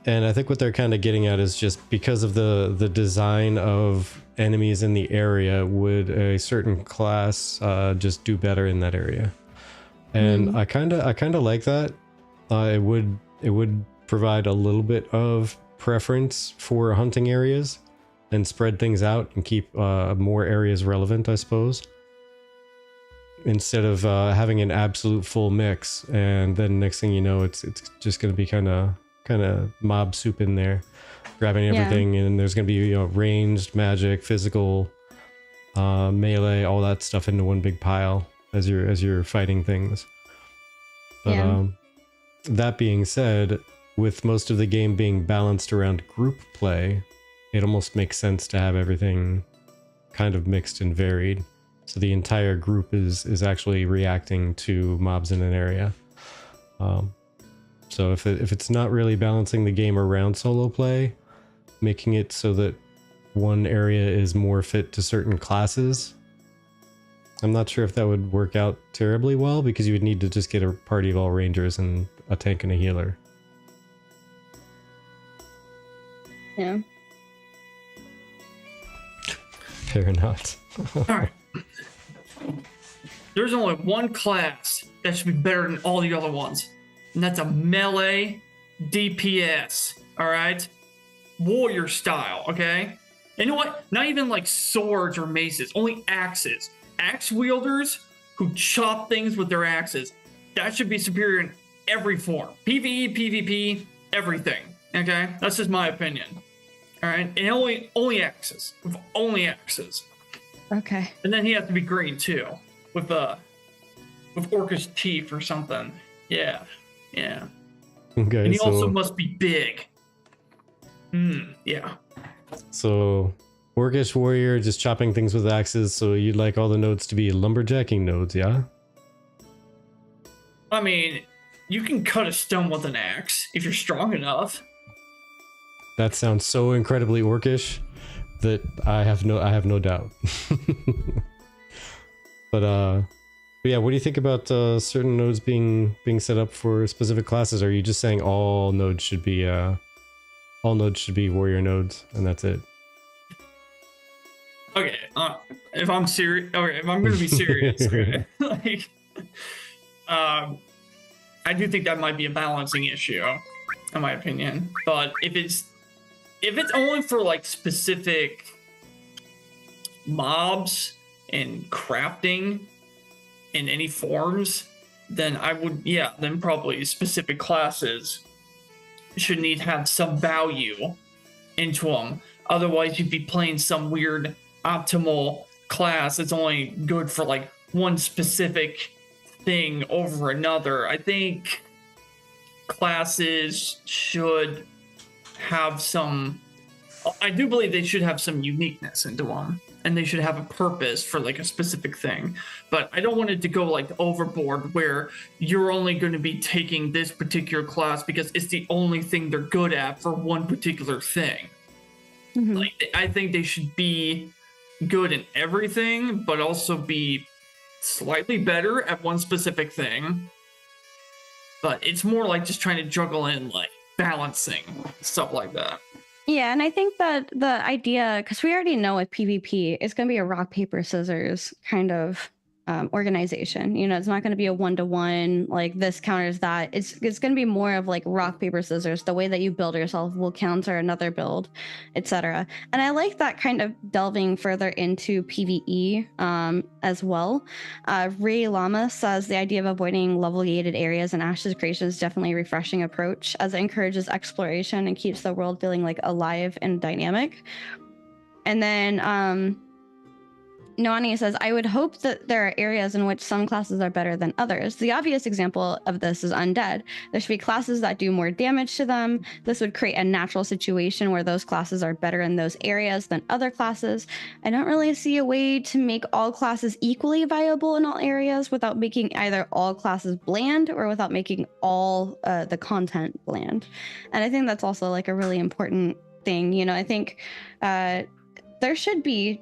Speaker 2: And I think what they're kind of getting at is just because of the design of enemies in the area, would a certain class just do better in that area? And I kind of like that. It would provide a little bit of preference for hunting areas and spread things out and keep more areas relevant, I suppose, instead of having an absolute full mix, and then next thing you know, it's just going to be kind of mob soup in there, grabbing everything. And there's going to be, ranged, magic, physical, melee, all that stuff into one big pile as you're fighting things. But that being said, with most of the game being balanced around group play, it almost makes sense to have everything kind of mixed and varied, so the entire group is actually reacting to mobs in an area. So if it's not really balancing the game around solo play, making it so that one area is more fit to certain classes, I'm not sure if that would work out terribly well, because you would need to just get a party of all rangers and a tank and a healer.
Speaker 3: Yeah.
Speaker 2: Fair enough.
Speaker 1: All right. There's only one class that should be better than all the other ones, and that's a melee DPS. All right, warrior style. Okay, and you know what? Not even like swords or maces, only axes. Axe wielders who chop things with their axes. That should be superior in every form. PvE, PvP, everything. Okay, that's just my opinion. All right, and only axes. With only axes.
Speaker 3: Okay.
Speaker 1: And then he has to be green too, with orcish teeth or something. Yeah.
Speaker 2: Okay.
Speaker 1: And he also must be big. Yeah.
Speaker 2: So, orcish warrior, just chopping things with axes. So you'd like all the nodes to be lumberjacking nodes, yeah?
Speaker 1: I mean, you can cut a stone with an axe if you're strong enough.
Speaker 2: That sounds so incredibly orcish that I have no doubt. But yeah, what do you think about certain nodes being set up for specific classes? Are you just saying all nodes should be warrior nodes and that's it?
Speaker 1: Okay, if I'm serious, okay, if I'm gonna be serious, okay, like, I do think that might be a balancing issue, in my opinion. But if it's only for like specific mobs and crafting in any forms, then then probably specific classes should need to have some value into them. Otherwise, you'd be playing some weird optimal class that's only good for like one specific thing over another. I think classes should have I do believe they should have some uniqueness into them, and they should have a purpose for like a specific thing. But I don't want it to go like overboard where you're only going to be taking this particular class because it's the only thing they're good at for one particular thing. Mm-hmm. Like, I think they should be good in everything, but also be slightly better at one specific thing. But it's more like just trying to juggle in like balancing stuff like that.
Speaker 3: Yeah, and I think that the idea, because we already know with PvP, it's going to be a rock, paper, scissors kind of organization. You know, it's not going to be a one-to-one, like this counters that. It's going to be more of like rock, paper, scissors. The way that you build yourself will counter another build, etc. And I like that kind of delving further into PvE as well. Ray Lama says the idea of avoiding level gated areas in Ashes of Creation is definitely a refreshing approach, as it encourages exploration and keeps the world feeling like alive and dynamic. And then Noani says, I would hope that there are areas in which some classes are better than others. The obvious example of this is undead. There should be classes that do more damage to them. This would create a natural situation where those classes are better in those areas than other classes. I don't really see a way to make all classes equally viable in all areas without making either all classes bland or without making all the content bland. And I think that's also like a really important thing. You know, I think there should be,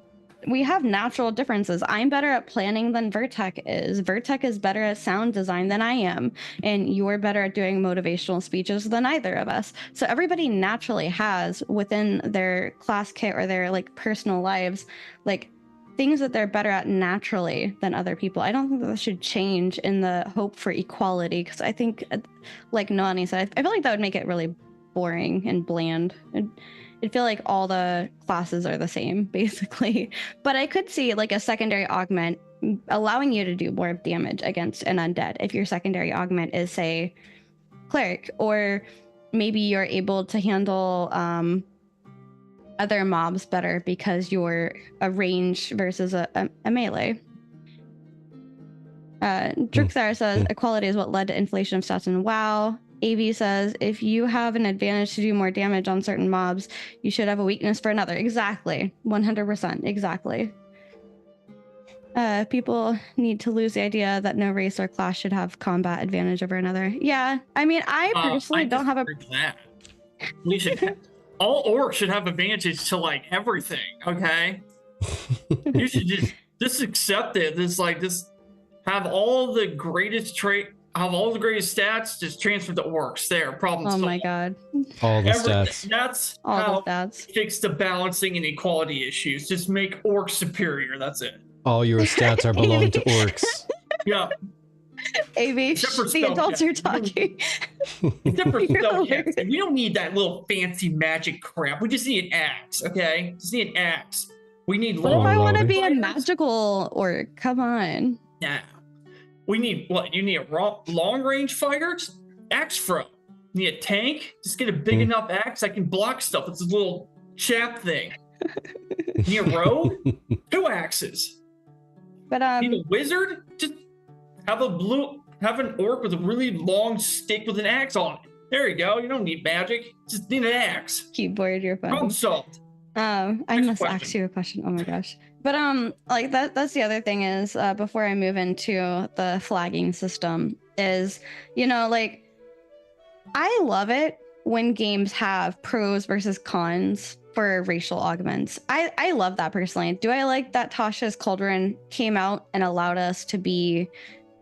Speaker 3: we have natural differences. I'm better at planning than Vertec is. Vertec is better at sound design than I am. And you're better at doing motivational speeches than either of us. So everybody naturally has within their class kit or their like personal lives, like things that they're better at naturally than other people. I don't think that should change in the hope for equality. Because I think, like Noani said, I feel like that would make it really boring and bland. It'd feel like all the classes are the same, basically. But I could see like a secondary augment allowing you to do more damage against an undead if your secondary augment is, say, cleric, or maybe you're able to handle other mobs better because you're a range versus a melee. Drixar says equality is what led to inflation of stats in WoW. AV says, if you have an advantage to do more damage on certain mobs, you should have a weakness for another. Exactly. 100%. Exactly. People need to lose the idea that no race or class should have combat advantage over another. Yeah. I mean, I personally don't have a...
Speaker 1: That. We should all orcs should have advantage to like everything, okay? You should just accept it. This like this have all the greatest have all the greatest stats, just transfer to orcs. There, problem solved.
Speaker 3: Oh my god.
Speaker 2: All the stats.
Speaker 1: That's
Speaker 3: all
Speaker 1: how
Speaker 3: the stats.
Speaker 1: Fix the balancing and equality issues. Just make orcs superior. That's it.
Speaker 2: All your stats are belong to orcs.
Speaker 1: Yeah.
Speaker 3: AV, the adults are talking.
Speaker 1: Except for spellcasting. We don't need that little fancy magic crap. We just need an axe, okay? Just need an axe. We need
Speaker 3: what if I want to be a magical orc? Come on.
Speaker 1: Yeah. We need what? You need a long range fighters? Axe throw. You need a tank? Just get a big enough axe that can block stuff. It's a little chap thing. You need a rogue? 2 axes.
Speaker 3: But
Speaker 1: you need a wizard? Just have an orc with a really long stick with an axe on it. There you go. You don't need magic. Just need an axe.
Speaker 3: Keyboard, you're fine.
Speaker 1: Problem solved.
Speaker 3: I must ask you a question. Oh my gosh. But like that's the other thing is before I move into the flagging system is, you know, like I love it when games have pros versus cons for racial augments. I love that personally. Do I like that Tasha's Cauldron came out and allowed us to be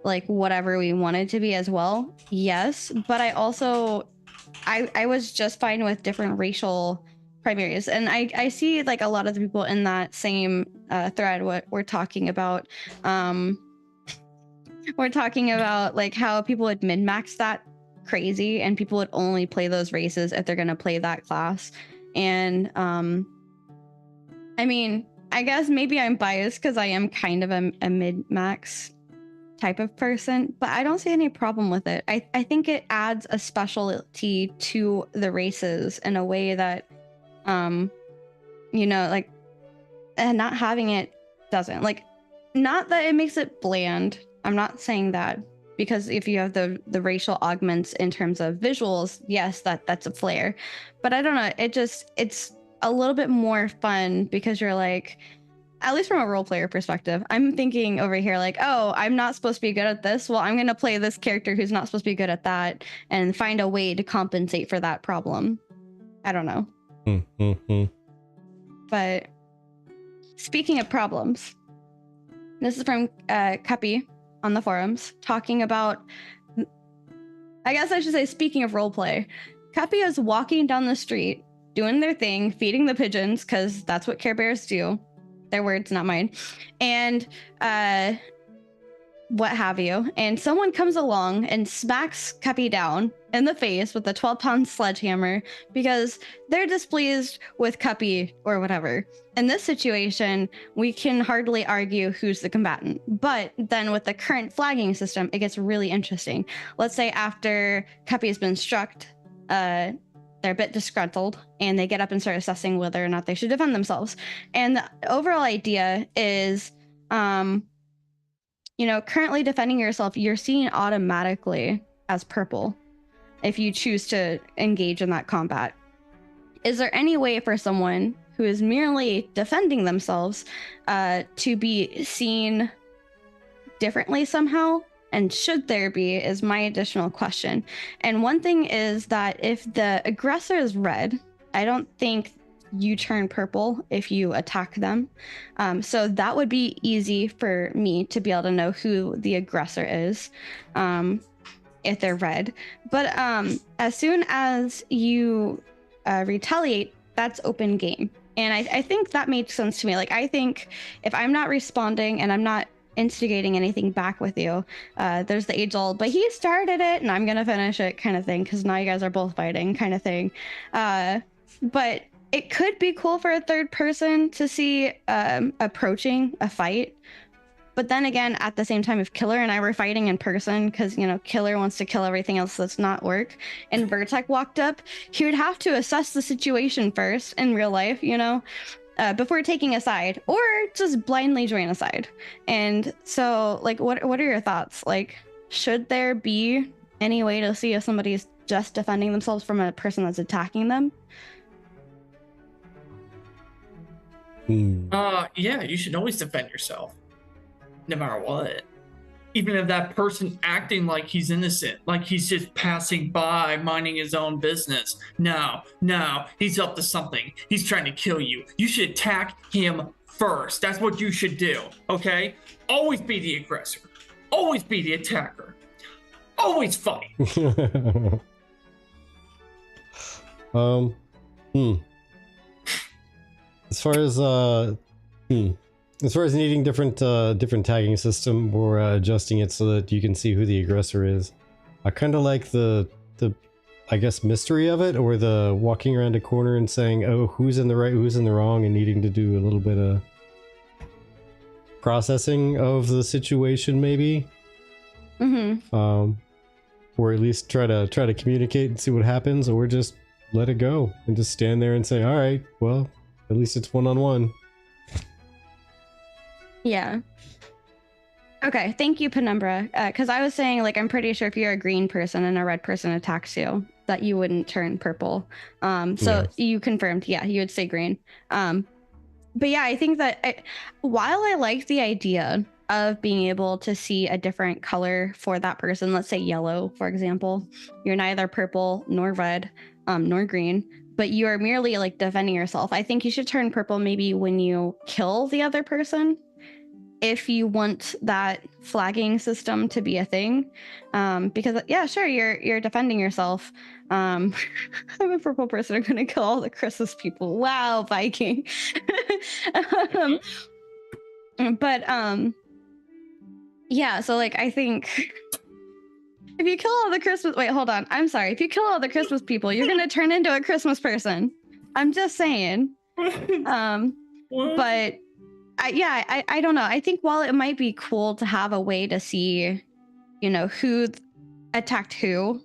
Speaker 3: like whatever we wanted to be as well? Yes, but I also I was just fine with different racial primaries, and I see like a lot of the people in that same thread what we're talking about like how people would min-max that crazy, and people would only play those races if they're going to play that class. And I mean, I guess maybe I'm biased because I am kind of a mid-max type of person, but I don't see any problem with it. I think it adds a specialty to the races in a way that you know, like, and not having it doesn't, like, not that it makes it bland. I'm not saying that, because if you have the racial augments in terms of visuals, yes, that's a flair. But I don't know, it's a little bit more fun because you're like, at least from a role player perspective, I'm thinking over here like, oh, I'm not supposed to be good at this. Well, I'm going to play this character who's not supposed to be good at that and find a way to compensate for that problem. I don't know. But speaking of problems, this is from Cuppy on the forums talking about, I guess I should say, speaking of roleplay, Cuppy is walking down the street, doing their thing, feeding the pigeons, because that's what Care Bears do. Their words, not mine. And what have you, and someone comes along and smacks Cuppy down in the face with a 12-pound sledgehammer because they're displeased with Cuppy or whatever. In this situation, we can hardly argue who's the combatant. But then with the current flagging system, it gets really interesting. Let's say after Cuppy has been struck, they're a bit disgruntled and they get up and start assessing whether or not they should defend themselves. And the overall idea is, currently defending yourself, you're seen automatically as purple if you choose to engage in that combat. Is there any way for someone who is merely defending themselves to be seen differently somehow? And should there be, is my additional question. And one thing is that if the aggressor is red, I don't think you turn purple if you attack them. So that would be easy for me to be able to know who the aggressor is if they're red. But as soon as you retaliate, that's open game. And I think that makes sense to me. Like, I think if I'm not responding and I'm not instigating anything back with you, there's the age old, but he started it and I'm gonna finish it kind of thing, because now you guys are both fighting kind of thing. But it could be cool for a third person to see approaching a fight. But then again, at the same time, if Killer and I were fighting in person, because, Killer wants to kill everything else that's not work, and Vertec walked up, he would have to assess the situation first in real life, before taking a side, or just blindly join a side. And so, like, what are your thoughts? Like, should there be any way to see if somebody's just defending themselves from a person that's attacking them?
Speaker 1: Yeah, you should always defend yourself, no matter what. Even if that person acting like he's innocent, like he's just passing by, minding his own business. No, he's up to something. He's trying to kill you. You should attack him first. That's what you should do, okay? Always be the aggressor. Always be the attacker. Always fight.
Speaker 2: As far as needing different tagging system or adjusting it so that you can see who the aggressor is, I kind of like the I guess mystery of it, or the walking around a corner and saying, oh, who's in the right, who's in the wrong, and needing to do a little bit of processing of the situation, maybe. Or at least try to communicate and see what happens, or just let it go and just stand there and say, all right, well, at least it's one-on-one.
Speaker 3: Yeah. Okay, thank you, Penumbra. Because I was saying, like, I'm pretty sure if you're a green person and a red person attacks you, that you wouldn't turn purple. So you confirmed, yeah, you would say green. But yeah, I think that while I like the idea of being able to see a different color for that person, let's say yellow, for example, you're neither purple nor red nor green, but you are merely like defending yourself. I think you should turn purple maybe when you kill the other person, if you want that flagging system to be a thing. Because yeah, sure, you're defending yourself. I'm a purple person, I'm gonna kill all the Christmas people. Wow, Viking. Yeah, so like, I think if you kill all the Christmas, wait, hold on, I'm sorry, if you kill all the Christmas people, you're gonna turn into a Christmas person. I'm just saying. But I don't know. I think while it might be cool to have a way to see, who attacked who,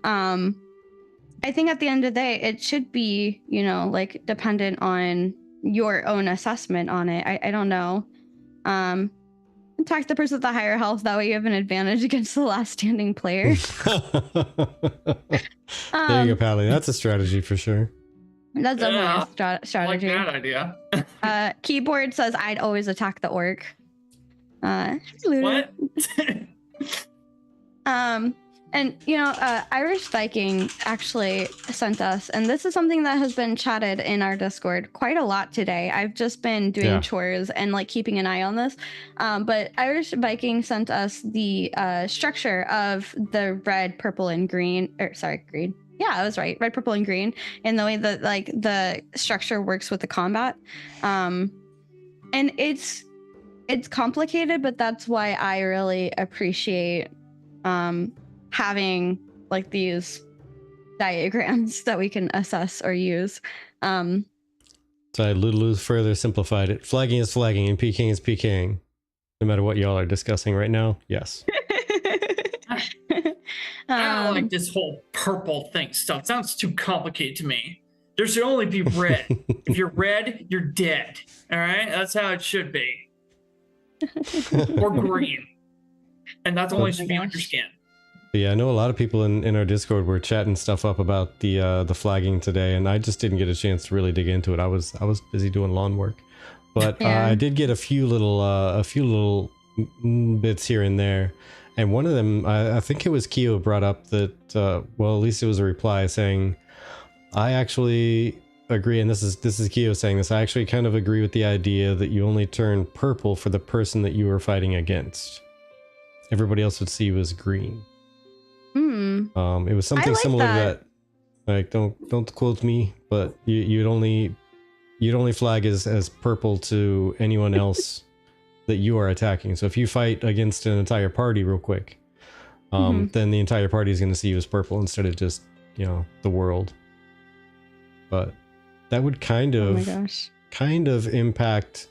Speaker 3: I think at the end of the day, it should be, like, dependent on your own assessment on it. I don't know. Attack the person with the higher health. That way you have an advantage against the last standing player.
Speaker 2: There you go, Pally. That's a strategy for sure.
Speaker 3: That's definitely a strategy.
Speaker 1: I like that idea.
Speaker 3: Keyboard says I'd always attack the orc.
Speaker 1: What?
Speaker 3: And Irish Viking actually sent us, and this is something that has been chatted in our Discord quite a lot today. I've just been doing chores and like keeping an eye on this. But Irish Viking sent us the structure of the red, purple, and green. Green. Yeah, I was right. Red, purple, and green, and the way that like the structure works with the combat. And it's it's complicated, but that's why I really appreciate having like these diagrams that we can assess or use.
Speaker 2: So I little further simplified it. Flagging is flagging and PKing is PKing. No matter what y'all are discussing right now, yes.
Speaker 1: I don't like this whole purple thing stuff. It sounds too complicated to me. There should only be red. If you're red, you're dead. All right? That's how it should be. Or green. And that's only should be on your skin.
Speaker 2: But yeah, I know a lot of people in our Discord were chatting stuff up about the flagging today, and I just didn't get a chance to really dig into it. I was busy doing lawn work, but
Speaker 3: Yeah.
Speaker 2: I did get a few little bits here and there, and one of them I think it was Keo brought up that well, at least it was a reply saying, I actually agree, and this is Keo saying this. I actually kind of agree with the idea that you only turn purple for the person that you were fighting against. Everybody else would see you as green. It was something
Speaker 3: like
Speaker 2: similar
Speaker 3: that.
Speaker 2: to that. Like, don't quote me, but you'd only flag as purple to anyone else that you are attacking. So if you fight against an entire party real quick, then the entire party is going to see you as purple instead of just, you know, the world. But that would kind
Speaker 3: Oh my
Speaker 2: of
Speaker 3: gosh.
Speaker 2: impact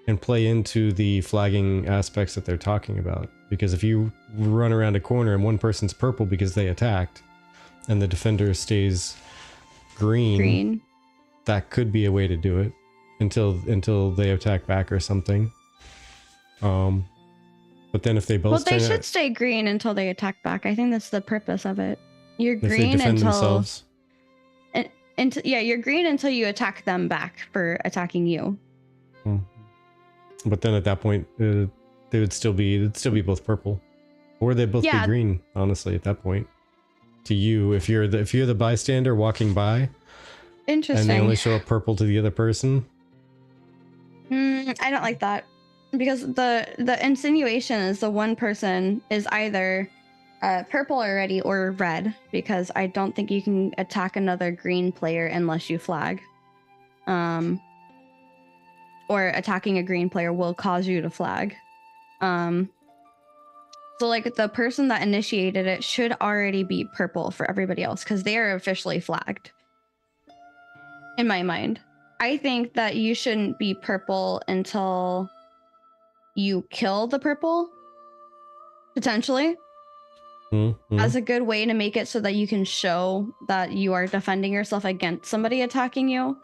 Speaker 2: and play into the flagging aspects that they're talking about. Because if you run around a corner and one person's purple because they attacked, and the defender stays green, that could be a way to do it until they attack back or something. But then if they both
Speaker 3: Well, they should stay green until they attack back. I think that's the purpose of it. You're
Speaker 2: if they
Speaker 3: green
Speaker 2: defend
Speaker 3: until
Speaker 2: themselves.
Speaker 3: you're green until you attack them back for attacking you.
Speaker 2: But then at that point, it'd still be both purple, or they'd both be green. Honestly, at that point, to you, if you're the bystander walking by,
Speaker 3: Interesting.
Speaker 2: and they only show up purple to the other person.
Speaker 3: I don't like that, because the insinuation is the one person is either purple already or red, because I don't think you can attack another green player unless you flag. Or attacking a green player will cause you to flag. So like the person that initiated it should already be purple for everybody else, because they are officially flagged. In my mind, I think that you shouldn't be purple until you kill the purple, potentially. As a good way to make it so that you can show that you are defending yourself against somebody attacking you.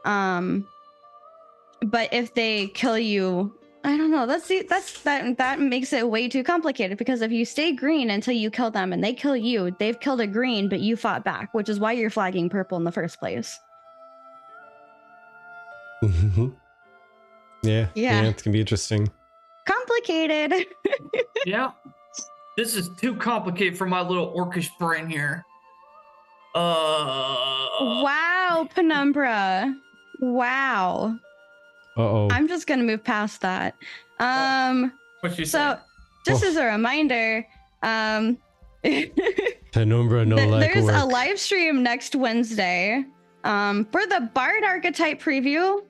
Speaker 3: But if they kill you, I don't know. That makes it way too complicated, because if you stay green until you kill them and they kill you, they've killed a green, but you fought back, which is why you're flagging purple in the first place.
Speaker 2: Yeah, it's gonna be interesting.
Speaker 3: Complicated.
Speaker 1: Yeah. This is too complicated for my little orcish brain here.
Speaker 3: Wow, Penumbra. Wow.
Speaker 2: Uh-oh.
Speaker 3: I'm just gonna move past that.
Speaker 1: What you
Speaker 3: So,
Speaker 1: say?
Speaker 3: just as a reminder,
Speaker 2: Penumbra
Speaker 3: there's
Speaker 2: work.
Speaker 3: a live stream next Wednesday for the Bard archetype preview.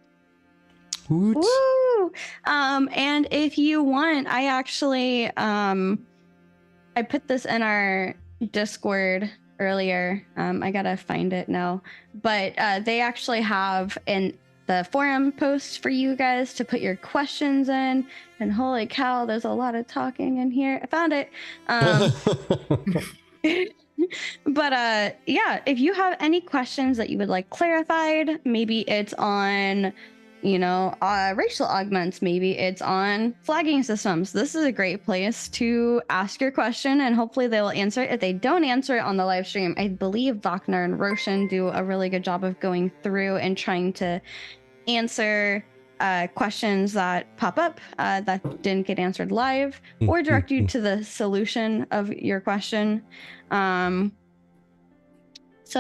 Speaker 2: Woot.
Speaker 3: Woo! And if you want, I actually I put this in our Discord earlier. I gotta find it now, but they actually have the forum post for you guys to put your questions in. And holy cow, there's a lot of talking in here. I found it. But yeah, if you have any questions that you would like clarified, maybe it's on, racial augments, maybe it's on flagging systems, this is a great place to ask your question, and hopefully they will answer it. If they don't answer it on the live stream, I believe Vachner and Roshan do a really good job of going through and trying to answer questions that pop up that didn't get answered live, or direct you to the solution of your question. So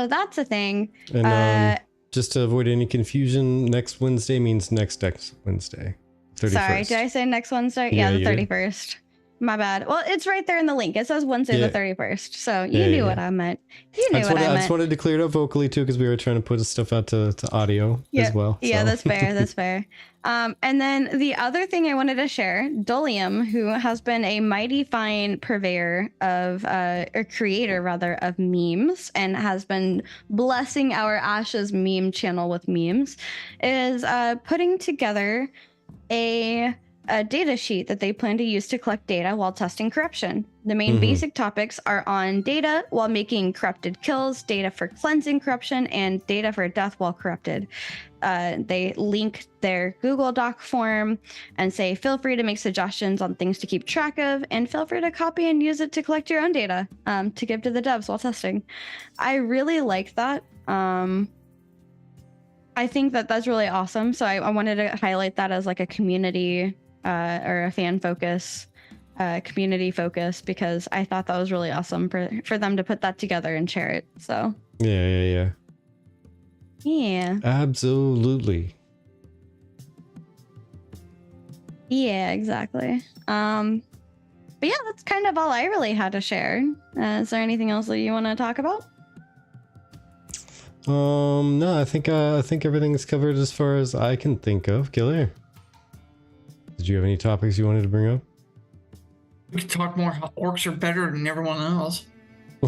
Speaker 3: that's a thing.
Speaker 2: And just to avoid any confusion, next Wednesday means next Wednesday, 31st.
Speaker 3: Sorry, did I say next Wednesday? Yeah, the 31st. My bad. Well, it's right there in the link. It says Wednesday the 31st. So you knew what I meant. You knew what I meant.
Speaker 2: I just wanted to clear it up vocally too, because we were trying to put stuff out to audio as well.
Speaker 3: Yeah, that's fair. That's fair. And then the other thing I wanted to share, Dolium, who has been a mighty fine purveyor of, or creator rather, of memes and has been blessing our Ashes meme channel with memes, is putting together a data sheet that they plan to use to collect data while testing corruption. The main basic topics are on data while making corrupted kills, data for cleansing corruption, and data for death while corrupted. They link their Google Doc form and say, feel free to make suggestions on things to keep track of, and feel free to copy and use it to collect your own data to give to the devs while testing. I really like that. I think that that's really awesome. So I wanted to highlight that as like a community or a fan focus, community focus, because I thought that was really awesome for them to put that together and share it. So
Speaker 2: yeah. Absolutely.
Speaker 3: Yeah, exactly. But yeah, that's kind of all I really had to share. Is there anything else that you want to talk about?
Speaker 2: No, I think everything's covered as far as I can think of. Killer, did you have any topics you wanted to bring up?
Speaker 1: We could talk more how orcs are better than everyone else.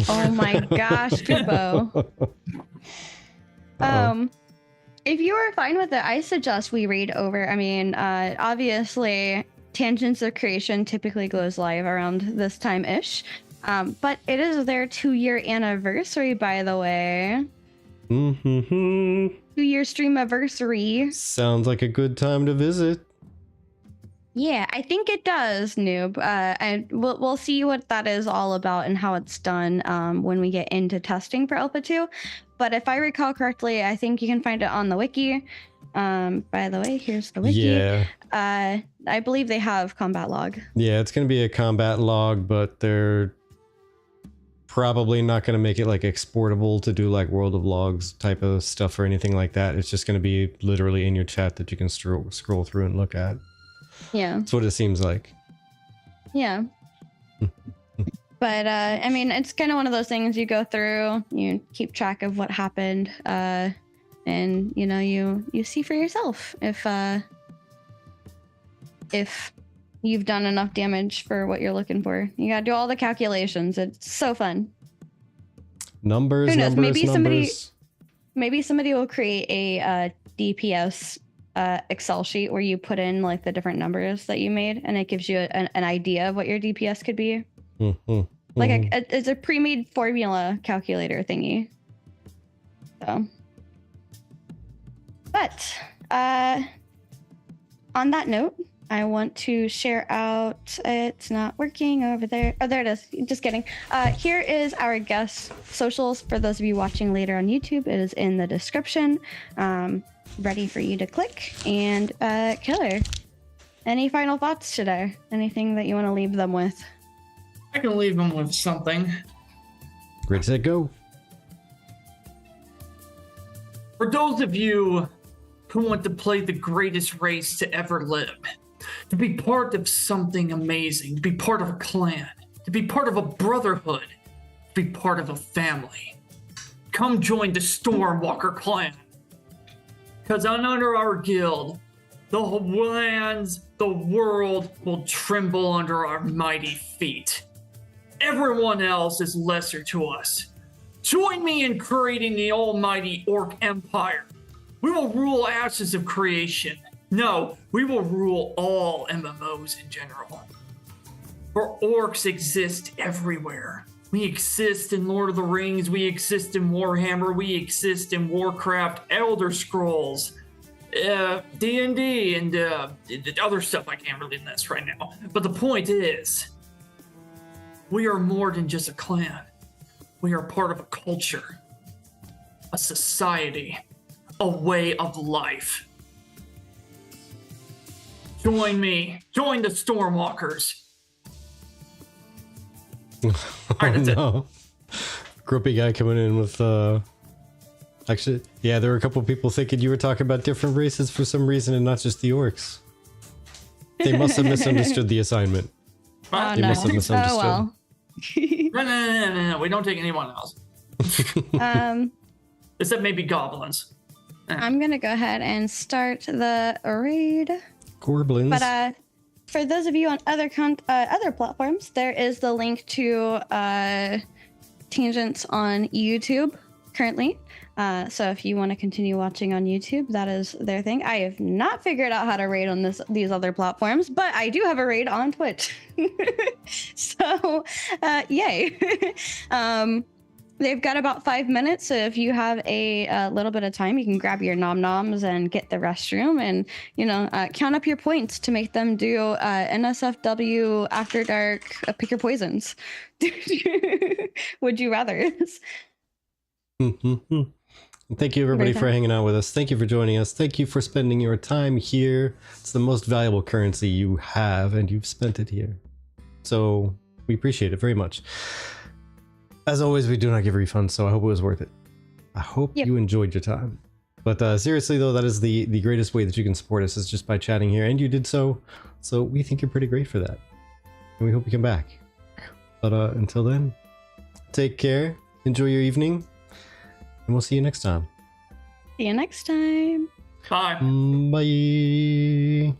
Speaker 3: Oh my gosh, Kubo. If you are fine with it, I suggest we read over. I mean, obviously, Tangents of Creation typically goes live around this time-ish. But it is their 2-year anniversary, by the way. 2-year stream anniversary.
Speaker 2: Sounds like a good time to visit.
Speaker 3: Yeah, I think it does, Noob. And we'll see what that is all about and how it's done when we get into testing for Alpha 2. But if I recall correctly, I think you can find it on the wiki. By the way, here's the wiki.
Speaker 2: Yeah.
Speaker 3: I believe they have combat log.
Speaker 2: Yeah, it's going to be a combat log, but they're probably not going to make it like exportable to do like World of Logs type of stuff or anything like that. It's just going to be literally in your chat that you can scroll through and look at.
Speaker 3: Yeah.
Speaker 2: That's what it seems like.
Speaker 3: Yeah. But, I mean, it's kind of one of those things you go through, you keep track of what happened, and, you know, you see for yourself if you've done enough damage for what you're looking for. You gotta do all the calculations. It's so fun.
Speaker 2: Numbers,
Speaker 3: who knows?
Speaker 2: numbers.
Speaker 3: Maybe somebody will create a DPS Excel sheet where you put in like the different numbers that you made, and it gives you an idea of what your DPS could be. Like it's a pre-made formula calculator thingy. So, but on that note, I want to share out. It's not working over there. Oh, there it is. Just kidding. Here is our guest socials for those of you watching later on YouTube. It is in the description. Ready for you to click. And Killer, any final thoughts today? Anything that you want to leave them with?
Speaker 1: I can leave them with something.
Speaker 2: Ready, set, go.
Speaker 1: For those of you who want to play the greatest race to ever live, to be part of something amazing, to be part of a clan, to be part of a brotherhood, to be part of a family, come join the Stormwalker clan. Because under our guild, the lands, the world will tremble under our mighty feet. Everyone else is lesser to us. Join me in creating the almighty Orc Empire. We will rule Ashes of Creation. No, we will rule all MMOs in general. For orcs exist everywhere. We exist in Lord of the Rings, we exist in Warhammer, we exist in Warcraft, Elder Scrolls, D&D, and other stuff I can't really list right now. But the point is, we are more than just a clan. We are part of a culture, a society, a way of life. Join me. Join the Stormwalkers. All right, that's
Speaker 2: no. Grumpy guy coming in with actually, yeah, there were a couple people thinking you were talking about different races for some reason and not just the orcs. They must have misunderstood the assignment.
Speaker 1: What?
Speaker 2: You must have
Speaker 3: Oh
Speaker 2: misunderstood.
Speaker 3: well.
Speaker 1: No. We don't take anyone else. Except maybe goblins.
Speaker 3: I'm gonna go ahead and start the raid.
Speaker 2: Gorblins.
Speaker 3: But for those of you on other platforms, there is the link to Tangents on YouTube currently. So if you want to continue watching on YouTube, that is their thing. I have not figured out how to raid on these other platforms, but I do have a raid on Twitch. So, yay. They've got about 5 minutes, so if you have a little bit of time, you can grab your nom-noms and get the restroom and, count up your points to make them do NSFW After Dark, pick your poisons. Would you rather?
Speaker 2: Thank you, everybody, for hanging out with us. Thank you for joining us. Thank you for spending your time here. It's the most valuable currency you have, and you've spent it here. So we appreciate it very much. As always, we do not give refunds, so I hope it was worth it. I hope you enjoyed your time. But seriously, though, that is the greatest way that you can support us is just by chatting here, and you did so. So we think you're pretty great for that. And we hope you come back. But until then, take care. Enjoy your evening. And we'll see you next time.
Speaker 3: See you next time.
Speaker 1: Bye.
Speaker 2: Bye.